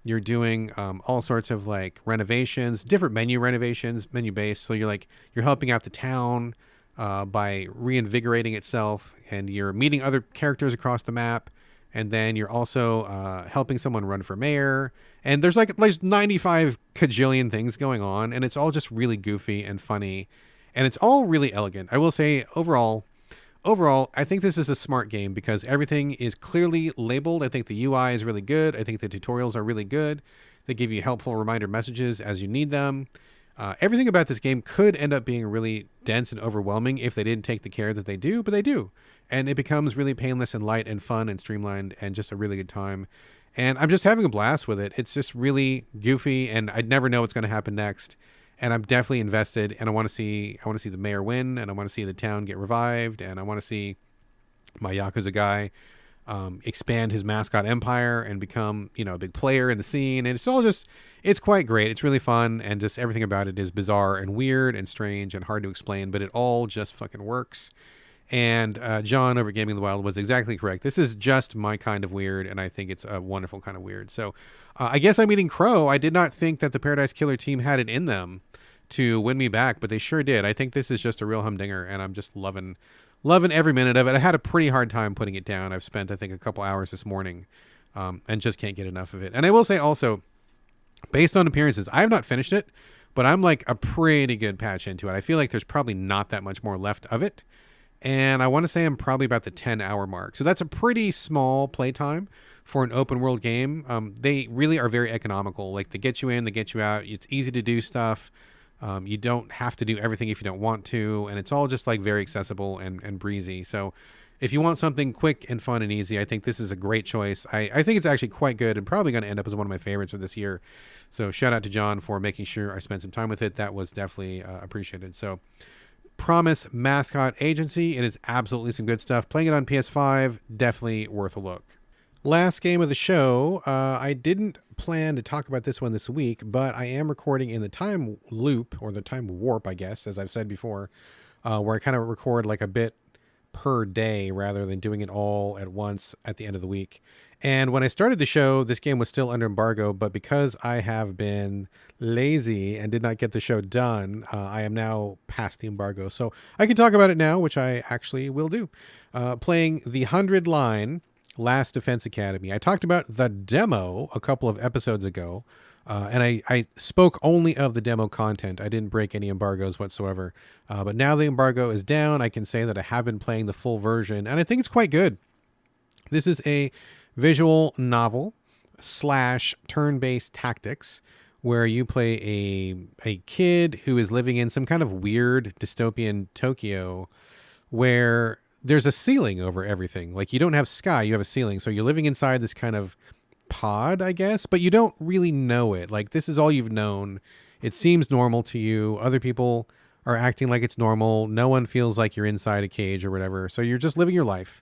You're doing all sorts of like renovations, different menu renovations, menu based. So you're helping out the town by reinvigorating itself, and you're meeting other characters across the map. And then you're also helping someone run for mayor. And there's 95 kajillion things going on. And it's all just really goofy and funny. And it's all really elegant. I will say overall, I think this is a smart game because everything is clearly labeled. I think the UI is really good. I think the tutorials are really good. They give you helpful reminder messages as you need them. Everything about this game could end up being really dense and overwhelming if they didn't take the care that they do, but they do. And it becomes really painless and light and fun and streamlined and just a really good time. And I'm just having a blast with it. It's just really goofy, and I'd never know what's going to happen next. And I'm definitely invested, and I want to see the mayor win, and I want to see the town get revived, and I want to see my Yakuza guy expand his mascot empire and become, a big player in the scene. And it's quite great. It's really fun, and just everything about it is bizarre and weird and strange and hard to explain, but it all just fucking works. And John over at Gaming in the Wild was exactly correct. This is just my kind of weird, and I think it's a wonderful kind of weird. So I guess I'm eating crow. I did not think that the Paradise Killer team had it in them to win me back, but they sure did. I think this is just a real humdinger, and I'm just loving every minute of it. I had a pretty hard time putting it down. I've spent, I think, a couple hours this morning and just can't get enough of it. And I will say also, based on appearances, I have not finished it, but I'm like a pretty good patch into it. I feel like there's probably not that much more left of it. And I want to say I'm probably about the 10-hour mark. So that's a pretty small playtime for an open world game. They really are very economical. Like they get you in, they get you out. It's easy to do stuff. You don't have to do everything if you don't want to. And it's all just like very accessible and breezy. So if you want something quick and fun and easy, I think this is a great choice. I think it's actually quite good and probably going to end up as one of my favorites of this year. So shout out to John for making sure I spent some time with it. That was definitely appreciated. So Promise Mascot Agency. It is absolutely some good stuff. Playing it on PS5, definitely worth a look. Last game of the show, I didn't plan to talk about this one this week, but I am recording in the time loop, or the time warp, I guess, as I've said before, where I kind of record like a bit per day rather than doing it all at once at the end of the week. And when I started the show, this game was still under embargo, but because I have been lazy and did not get the show done, I am now past the embargo. So I can talk about it now, which I actually will do. Playing the 100 line Last Defense Academy. I talked about the demo a couple of episodes ago, and I spoke only of the demo content. I didn't break any embargoes whatsoever. But now the embargo is down. I can say that I have been playing the full version, and I think it's quite good. This is a visual novel / turn-based tactics where you play a kid who is living in some kind of weird dystopian Tokyo where there's a ceiling over everything. Like, you don't have sky, you have a ceiling. So you're living inside this kind of pod, I guess, but you don't really know it. Like, this is all you've known. It seems normal to you. Other people are acting like it's normal. No one feels like you're inside a cage or whatever. So you're just living your life.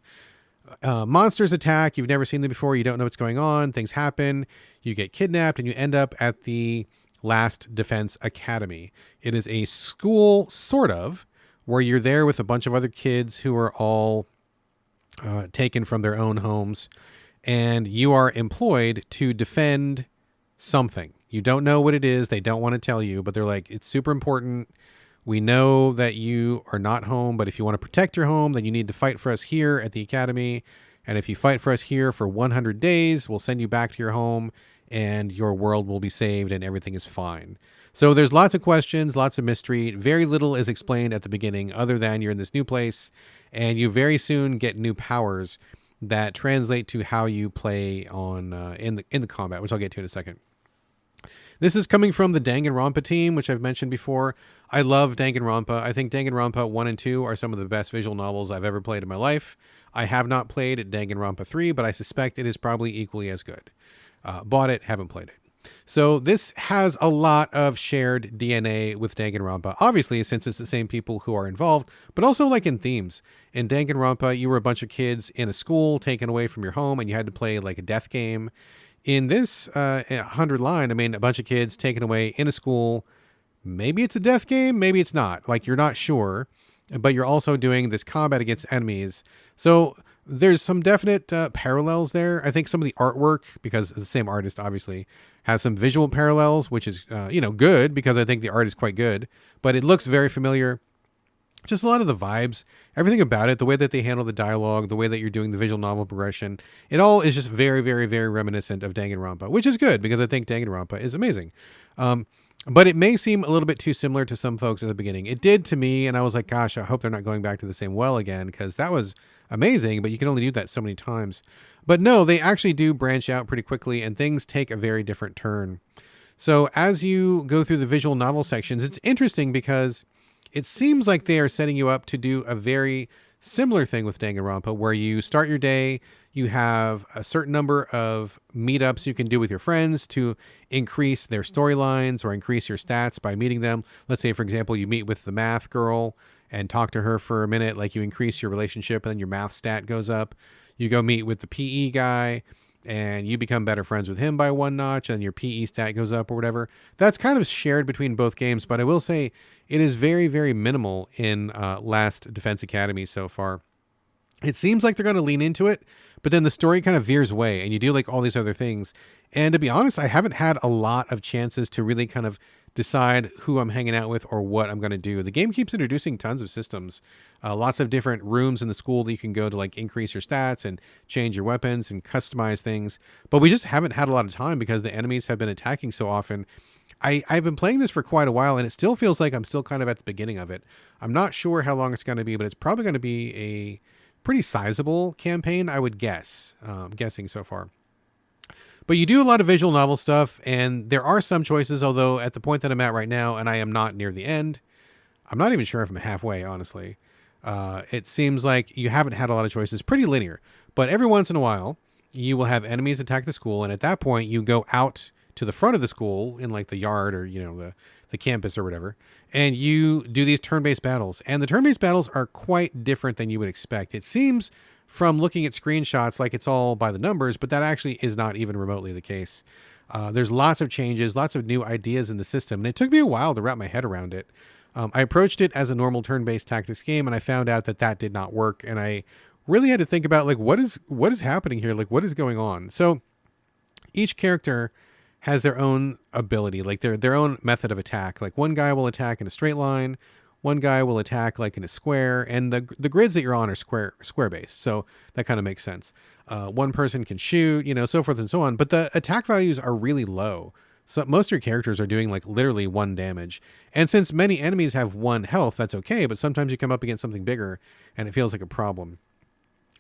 Monsters attack. You've never seen them before. You don't know what's going on. Things happen. You get kidnapped and you end up at the Last Defense Academy. It is a school, sort of, where you're there with a bunch of other kids who are all taken from their own homes, and you are employed to defend something. You don't know what it is. They don't want to tell you, but they're like, it's super important. We know that you are not home, but if you want to protect your home, then you need to fight for us here at the academy. And if you fight for us here for 100 days, we'll send you back to your home and your world will be saved and everything is fine. So there's lots of questions, lots of mystery. Very little is explained at the beginning other than you're in this new place and you very soon get new powers that translate to how you play on in the combat, which I'll get to in a second. This is coming from the Danganronpa team, which I've mentioned before. I love Danganronpa. I think Danganronpa 1 and 2 are some of the best visual novels I've ever played in my life. I have not played Danganronpa 3, but I suspect it is probably equally as good. Bought it, haven't played it. So this has a lot of shared DNA with Danganronpa, obviously, since it's the same people who are involved, but also like in themes. In Danganronpa, you were a bunch of kids in a school taken away from your home and you had to play like a death game. In this 100 line, I mean, a bunch of kids taken away in a school. Maybe it's a death game, maybe it's not. Like, you're not sure, but you're also doing this combat against enemies. So there's some definite parallels there. I think some of the artwork, because the same artist obviously, has some visual parallels, which is, good, because I think the art is quite good, but it looks very familiar. Just a lot of the vibes, everything about it, the way that they handle the dialogue, the way that you're doing the visual novel progression, it all is just very, very, very reminiscent of Danganronpa, which is good because I think Danganronpa is amazing. But it may seem a little bit too similar to some folks at the beginning. It did to me, and I was like, gosh, I hope they're not going back to the same well again, because that was amazing, but you can only do that so many times. But no, they actually do branch out pretty quickly, and things take a very different turn. So as you go through the visual novel sections, it's interesting because it seems like they are setting you up to do a very similar thing with Danganronpa, where you start your day, you have a certain number of meetups you can do with your friends to increase their storylines or increase your stats by meeting them. Let's say, for example, you meet with the math girl and talk to her for a minute, like you increase your relationship and then your math stat goes up. You go meet with the PE guy and you become better friends with him by one notch and your PE stat goes up or whatever. That's kind of shared between both games, but I will say it is very, very minimal in Last Defense Academy so far. It seems like they're going to lean into it, but then the story kind of veers away and you do like all these other things. And to be honest, I haven't had a lot of chances to really kind of decide who I'm hanging out with or what I'm going to do. The game keeps introducing tons of systems, lots of different rooms in the school that you can go to like increase your stats and change your weapons and customize things. But we just haven't had a lot of time because the enemies have been attacking so often. I've been playing this for quite a while and it still feels like I'm still kind of at the beginning of it. I'm not sure how long it's going to be, but it's probably going to be a pretty sizable campaign, I would guess, guessing so far. But you do a lot of visual novel stuff, and there are some choices, although at the point that I'm at right now, and I am not near the end, I'm not even sure if I'm halfway, honestly. It seems like you haven't had a lot of choices. Pretty linear. But every once in a while, you will have enemies attack the school, and at that point, you go out to the front of the school in like the yard or, the campus or whatever, and you do these turn-based battles. And the turn-based battles are quite different than you would expect. It seems from looking at screenshots like it's all by the numbers, but that actually is not even remotely the case. There's lots of changes, lots of new ideas in the system, and it took me a while to wrap my head around it. I approached it as a normal turn-based tactics game, and I found out that did not work, and I really had to think about, like, what is happening here? Like, what is going on? So each character has their own ability, like their own method of attack. Like one guy will attack in a straight line, one guy will attack like in a square, and the grids that you're on are square based, so that kind of makes sense. One person can shoot, so forth and so on, but the attack values are really low. So most of your characters are doing like literally 1 damage. And since many enemies have 1 health, that's okay, but sometimes you come up against something bigger and it feels like a problem.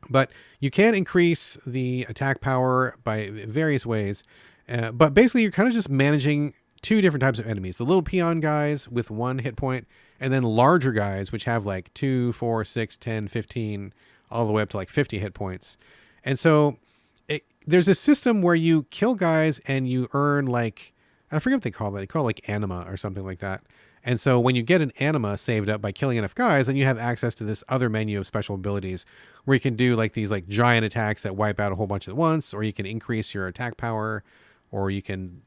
But you can increase the attack power by various ways. But basically, you're kind of just managing 2 different types of enemies. The little peon guys with 1 hit point, and then larger guys, which have like 2, 4, 6, 10, 15, all the way up to like 50 hit points. And so there's a system where you kill guys and you earn like, I forget what they call it. They call it like anima or something like that. And so when you get an anima saved up by killing enough guys, then you have access to this other menu of special abilities where you can do like these like giant attacks that wipe out a whole bunch at once, or you can increase your attack power, or you can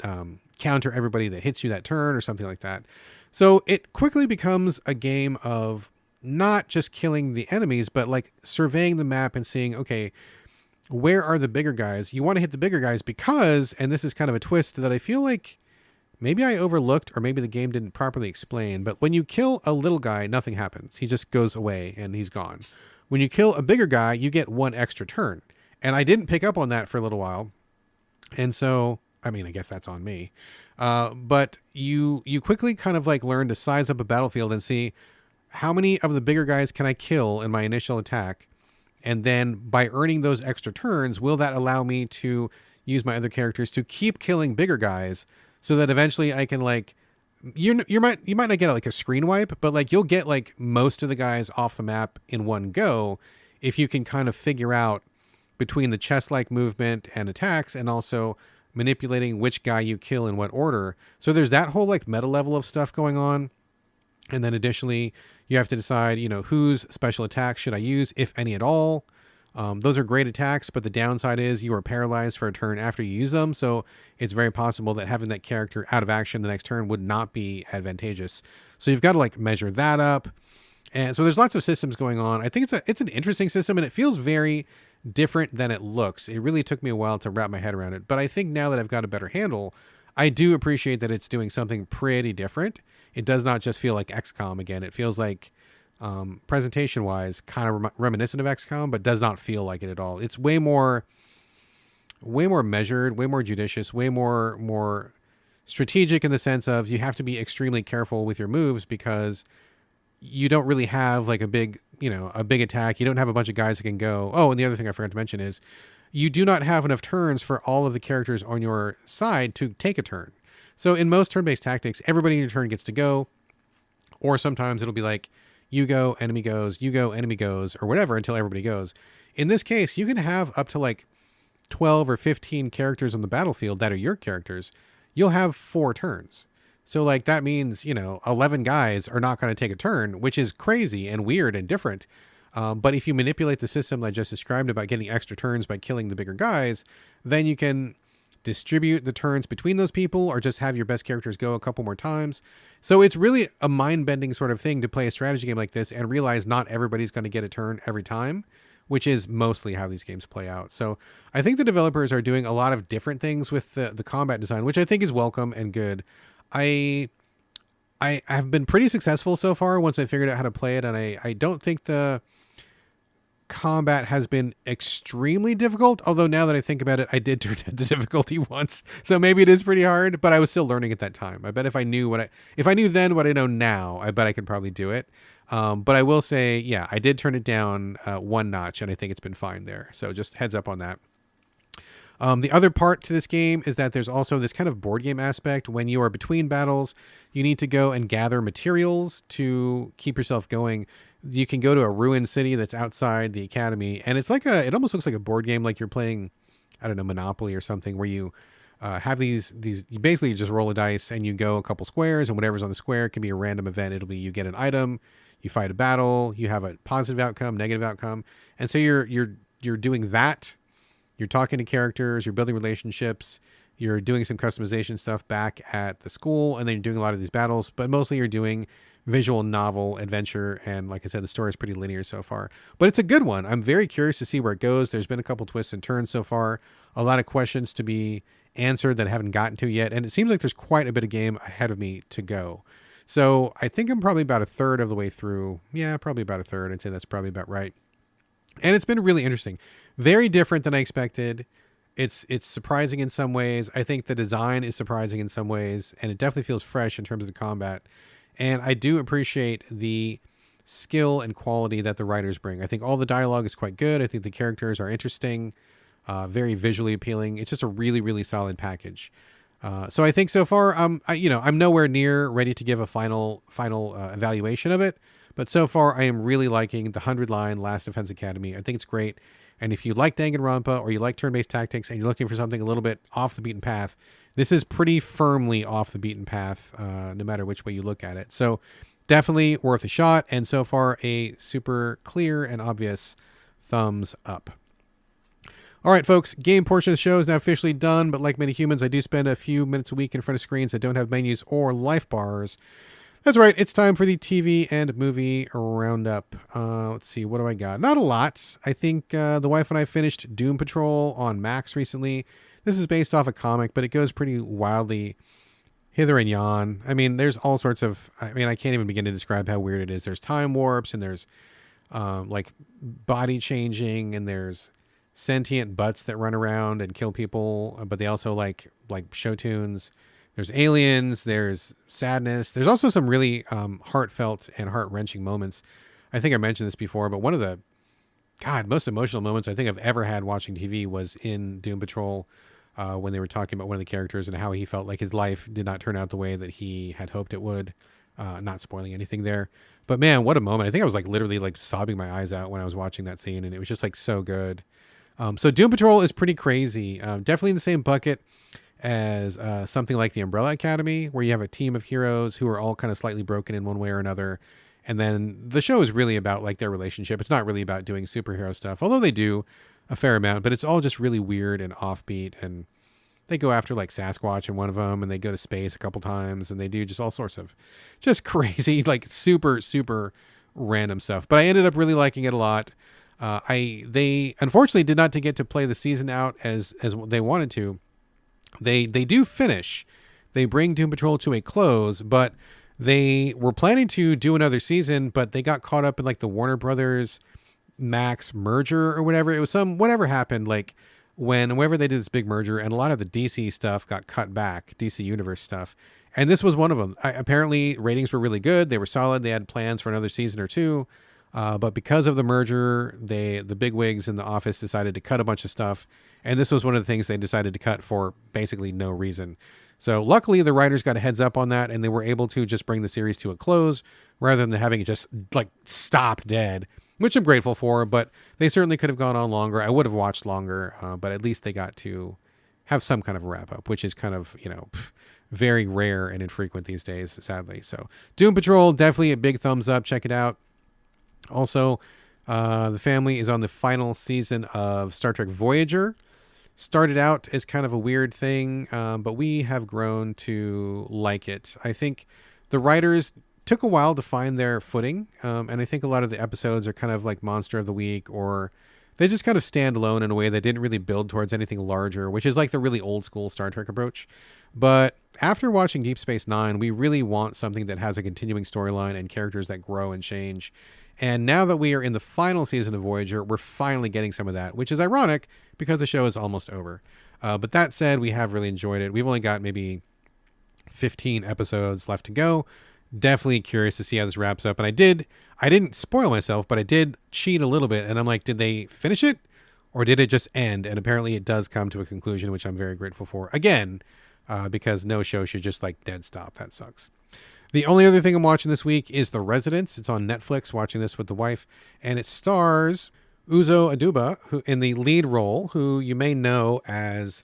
counter everybody that hits you that turn or something like that. So it quickly becomes a game of not just killing the enemies, but like surveying the map and seeing, okay, where are the bigger guys? You want to hit the bigger guys because, and this is kind of a twist that I feel like maybe I overlooked, or maybe the game didn't properly explain, but when you kill a little guy, nothing happens. He just goes away and he's gone. When you kill a bigger guy, you get 1 extra turn. And I didn't pick up on that for a little while. And so, I mean, I guess that's on me. But you quickly kind of like learn to size up a battlefield and see how many of the bigger guys can I kill in my initial attack. And then by earning those extra turns, will that allow me to use my other characters to keep killing bigger guys so that eventually I can like, you might not get like a screen wipe, but like you'll get like most of the guys off the map in one go if you can kind of figure out between the chess-like movement and attacks, and also manipulating which guy you kill in what order. So there's that whole like meta level of stuff going on. And then additionally, you have to decide, whose special attacks should I use, if any at all. Those are great attacks, but the downside is you are paralyzed for a turn after you use them. So it's very possible that having that character out of action the next turn would not be advantageous. So you've got to like measure that up. And so there's lots of systems going on. I think it's an interesting system, and it feels very different than it looks. It really took me a while to wrap my head around it. But I think now that I've got a better handle, I do appreciate that it's doing something pretty different. It does not just feel like XCOM again. It feels like, presentation-wise, kind of reminiscent of XCOM, but does not feel like it at all. It's way more measured, way more judicious, way more strategic in the sense of you have to be extremely careful with your moves because you don't really have like a big attack. You don't have a bunch of guys that can go. Oh, and the other thing I forgot to mention is you do not have enough turns for all of the characters on your side to take a turn. So in most turn-based tactics, everybody in your turn gets to go, or sometimes it'll be like, you go, enemy goes, you go, enemy goes, or whatever until everybody goes. In this case, you can have up to like 12 or 15 characters on the battlefield that are your characters. You'll have 4 turns. So like that means, 11 guys are not going to take a turn, which is crazy and weird and different. But if you manipulate the system that I just described about getting extra turns by killing the bigger guys, then you can distribute the turns between those people or just have your best characters go a couple more times. So it's really a mind-bending sort of thing to play a strategy game like this and realize not everybody's going to get a turn every time, which is mostly how these games play out. So I think the developers are doing a lot of different things with the combat design, which I think is welcome and good. I have been pretty successful so far once I figured out how to play it, and I don't think the combat has been extremely difficult, although now that I think about it, I did turn it to difficulty once, so maybe it is pretty hard, but I was still learning at that time. I bet if I knew then what I know now, I bet I could probably do it. But I will say, yeah, I did turn it down 1 notch, and I think it's been fine there, so just heads up on that. The other part to this game is that there's also this kind of board game aspect. When you are between battles, you need to go and gather materials to keep yourself going. You can go to a ruined city that's outside the academy, and it's like it almost looks like a board game, like you're playing, I don't know, Monopoly or something, where you have these, you basically just roll a dice and you go a couple squares, and whatever's on the square can be a random event. It'll be, you get an item, you fight a battle, you have a positive outcome, negative outcome. And so you're doing that. You're talking to characters, you're building relationships, you're doing some customization stuff back at the school, and then you're doing a lot of these battles, but mostly you're doing visual novel adventure. And like I said, the story is pretty linear so far, but it's a good one. I'm very curious to see where it goes. There's been a couple twists and turns so far, a lot of questions to be answered that I haven't gotten to yet. And it seems like there's quite a bit of game ahead of me to go. So I think I'm probably about a third of the way through. Yeah, probably about a third. I'd say that's probably about right. And it's been really interesting. Very different than I expected. It's surprising in some ways. I think the design is surprising in some ways, and it definitely feels fresh in terms of the combat. And I do appreciate the skill and quality that the writers bring. I think all the dialogue is quite good. I think the characters are interesting, very visually appealing. It's just a really, really solid package. So I think so far, I'm nowhere near ready to give a final evaluation of it. But so far, I am really liking the 100-line Last Defense Academy. I think it's great. And if you like Danganronpa or you like turn-based tactics and you're looking for something a little bit off the beaten path, this is pretty firmly off the beaten path, no matter which way you look at it. So definitely worth a shot. And so far, a super clear and obvious thumbs up. All right, folks, game portion of the show is now officially done. But like many humans, I do spend a few minutes a week in front of screens that don't have menus or life bars. That's right. It's time for the TV and movie roundup. Let's see. What do I got? Not a lot. I think the wife and I finished Doom Patrol on Max recently. This is based off a comic, but it goes pretty wildly hither and yon. I mean, there's all sorts of... I can't even begin to describe how weird it is. There's time warps, and there's like body changing, and there's sentient butts that run around and kill people, but they also like show tunes. There's aliens, there's sadness. There's also some really heartfelt and heart-wrenching moments. I think I mentioned this before, but one of the, most emotional moments I think I've ever had watching TV was in Doom Patrol when they were talking about one of the characters and how he felt like his life did not turn out the way that he had hoped it would. Not spoiling anything there. But man, what a moment. I think I was literally sobbing my eyes out when I was watching that scene, and it was just so good. So Doom Patrol is pretty crazy. Definitely in the same bucket as something like the Umbrella Academy, where you have a team of heroes who are all kind of slightly broken in one way or another. And then the show is really about their relationship. It's not really about doing superhero stuff, although they do a fair amount, but it's all just really weird and offbeat. And they go after Sasquatch in one of them, and they go to space a couple times, and they do just all sorts of just crazy, super, super random stuff. But I ended up really liking it a lot. They unfortunately did not get to play the season out as they wanted to. They do finish. They bring Doom Patrol to a close, but they were planning to do another season, but they got caught up in the Warner Brothers Max merger or whatever. It was whatever happened, whenever they did this big merger, and a lot of the DC stuff got cut back, DC Universe stuff. And this was one of them. Apparently ratings were really good. They were solid. They had plans for another season or two. But because of the merger, the bigwigs in the office decided to cut a bunch of stuff. And this was one of the things they decided to cut for basically no reason. So luckily, the writers got a heads up on that, and they were able to just bring the series to a close rather than having it just stop dead, which I'm grateful for. But they certainly could have gone on longer. I would have watched longer, but at least they got to have some kind of wrap up, which is kind of, very rare and infrequent these days, sadly. So Doom Patrol, definitely a big thumbs up. Check it out. Also, the family is on the final season of Star Trek Voyager. Started out as kind of a weird thing, but we have grown to like it. I think the writers took a while to find their footing, and I think a lot of the episodes are kind of like Monster of the Week, or they just kind of stand alone in a way that didn't really build towards anything larger, which is the really old school Star Trek approach. But after watching Deep Space Nine, we really want something that has a continuing storyline and characters that grow and change. And now that we are in the final season of Voyager, we're finally getting some of that, which is ironic because the show is almost over. But that said, we have really enjoyed it. We've only got maybe 15 episodes left to go. Definitely curious to see how this wraps up. And I didn't spoil myself, but I did cheat a little bit. And I'm did they finish it or did it just end? And apparently it does come to a conclusion, which I'm very grateful for. Again, because no show should just dead stop. That sucks. The only other thing I'm watching this week is The Residence. It's on Netflix, watching this with the wife. And it stars Uzo Aduba, who in the lead role, who you may know as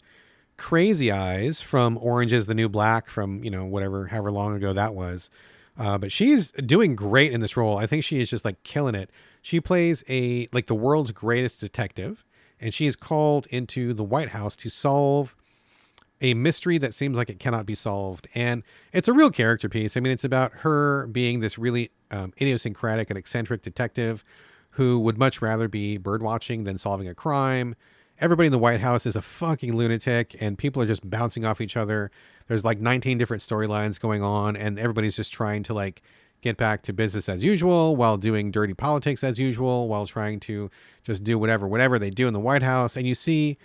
Crazy Eyes from Orange is the New Black from, however long ago that was. But she's doing great in this role. I think she is just killing it. She plays the world's greatest detective, and she is called into the White House to solve a mystery that seems like it cannot be solved. And it's a real character piece. I mean, it's about her being this really idiosyncratic and eccentric detective who would much rather be bird watching than solving a crime. Everybody in the White House is a fucking lunatic, and people are just bouncing off each other. There's like 19 different storylines going on, and everybody's just trying to like get back to business as usual while doing dirty politics as usual, while trying to just do whatever they do in the White House. And you see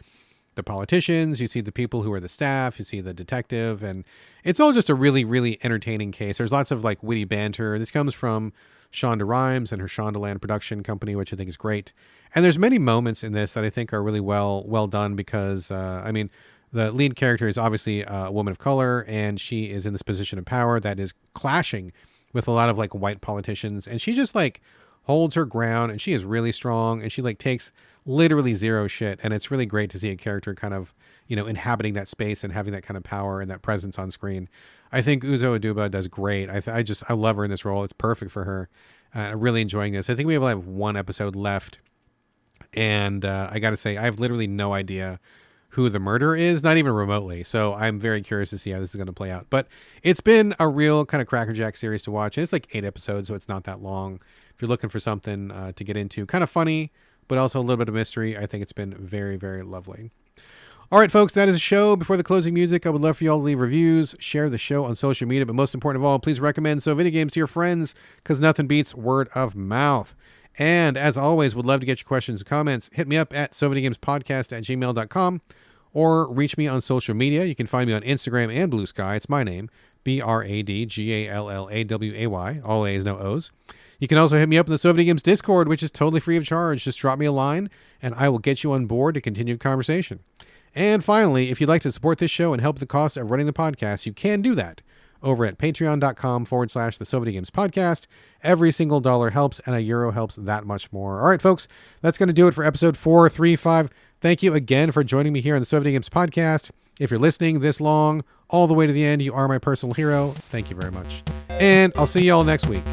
the politicians, you see the people who are the staff, you see the detective, and it's all just a really, really entertaining case. There's lots of like witty banter. This comes from Shonda Rhimes and her Shondaland production company, which I think is great. And there's many moments in this that I think are really well done because, I mean, the lead character is obviously a woman of color, and she is in this position of power that is clashing with a lot of like white politicians. And she just like holds her ground, and she is really strong, and she like takes literally zero shit. And it's really great to see a character kind of, you know, inhabiting that space and having that kind of power and that presence on screen. I think Uzo Aduba does great. I love her in this role. It's perfect for her. I'm really enjoying this. I think we have one episode left. And I got to say, I have literally no idea who the murderer is, not even remotely. So I'm very curious to see how this is going to play out. But it's been a real kind of crackerjack series to watch. And it's like 8 episodes, so it's not that long. If you're looking for something to get into, kind of funny, but also a little bit of mystery, I think it's been very, very lovely. All right, folks, that is a show. Before the closing music, I would love for you all to leave reviews, share the show on social media, but most important of all, please recommend So Video Games to your friends, because nothing beats word of mouth. And as always, would love to get your questions and comments. Hit me up at sovideogamespodcast@gmail.com or reach me on social media. You can find me on Instagram and Blue Sky. It's my name, BradGallaway, all A's, no O's. You can also hit me up in the So Video Games Discord, which is totally free of charge. Just drop me a line, and I will get you on board to continue the conversation. And finally, if you'd like to support this show and help the cost of running the podcast, you can do that over at patreon.com/the So Video Games Podcast. Every single dollar helps, and €1 helps that much more. All right, folks, that's going to do it for episode 435. Thank you again for joining me here on the So Video Games Podcast. If you're listening this long, all the way to the end, you are my personal hero. Thank you very much. And I'll see you all next week.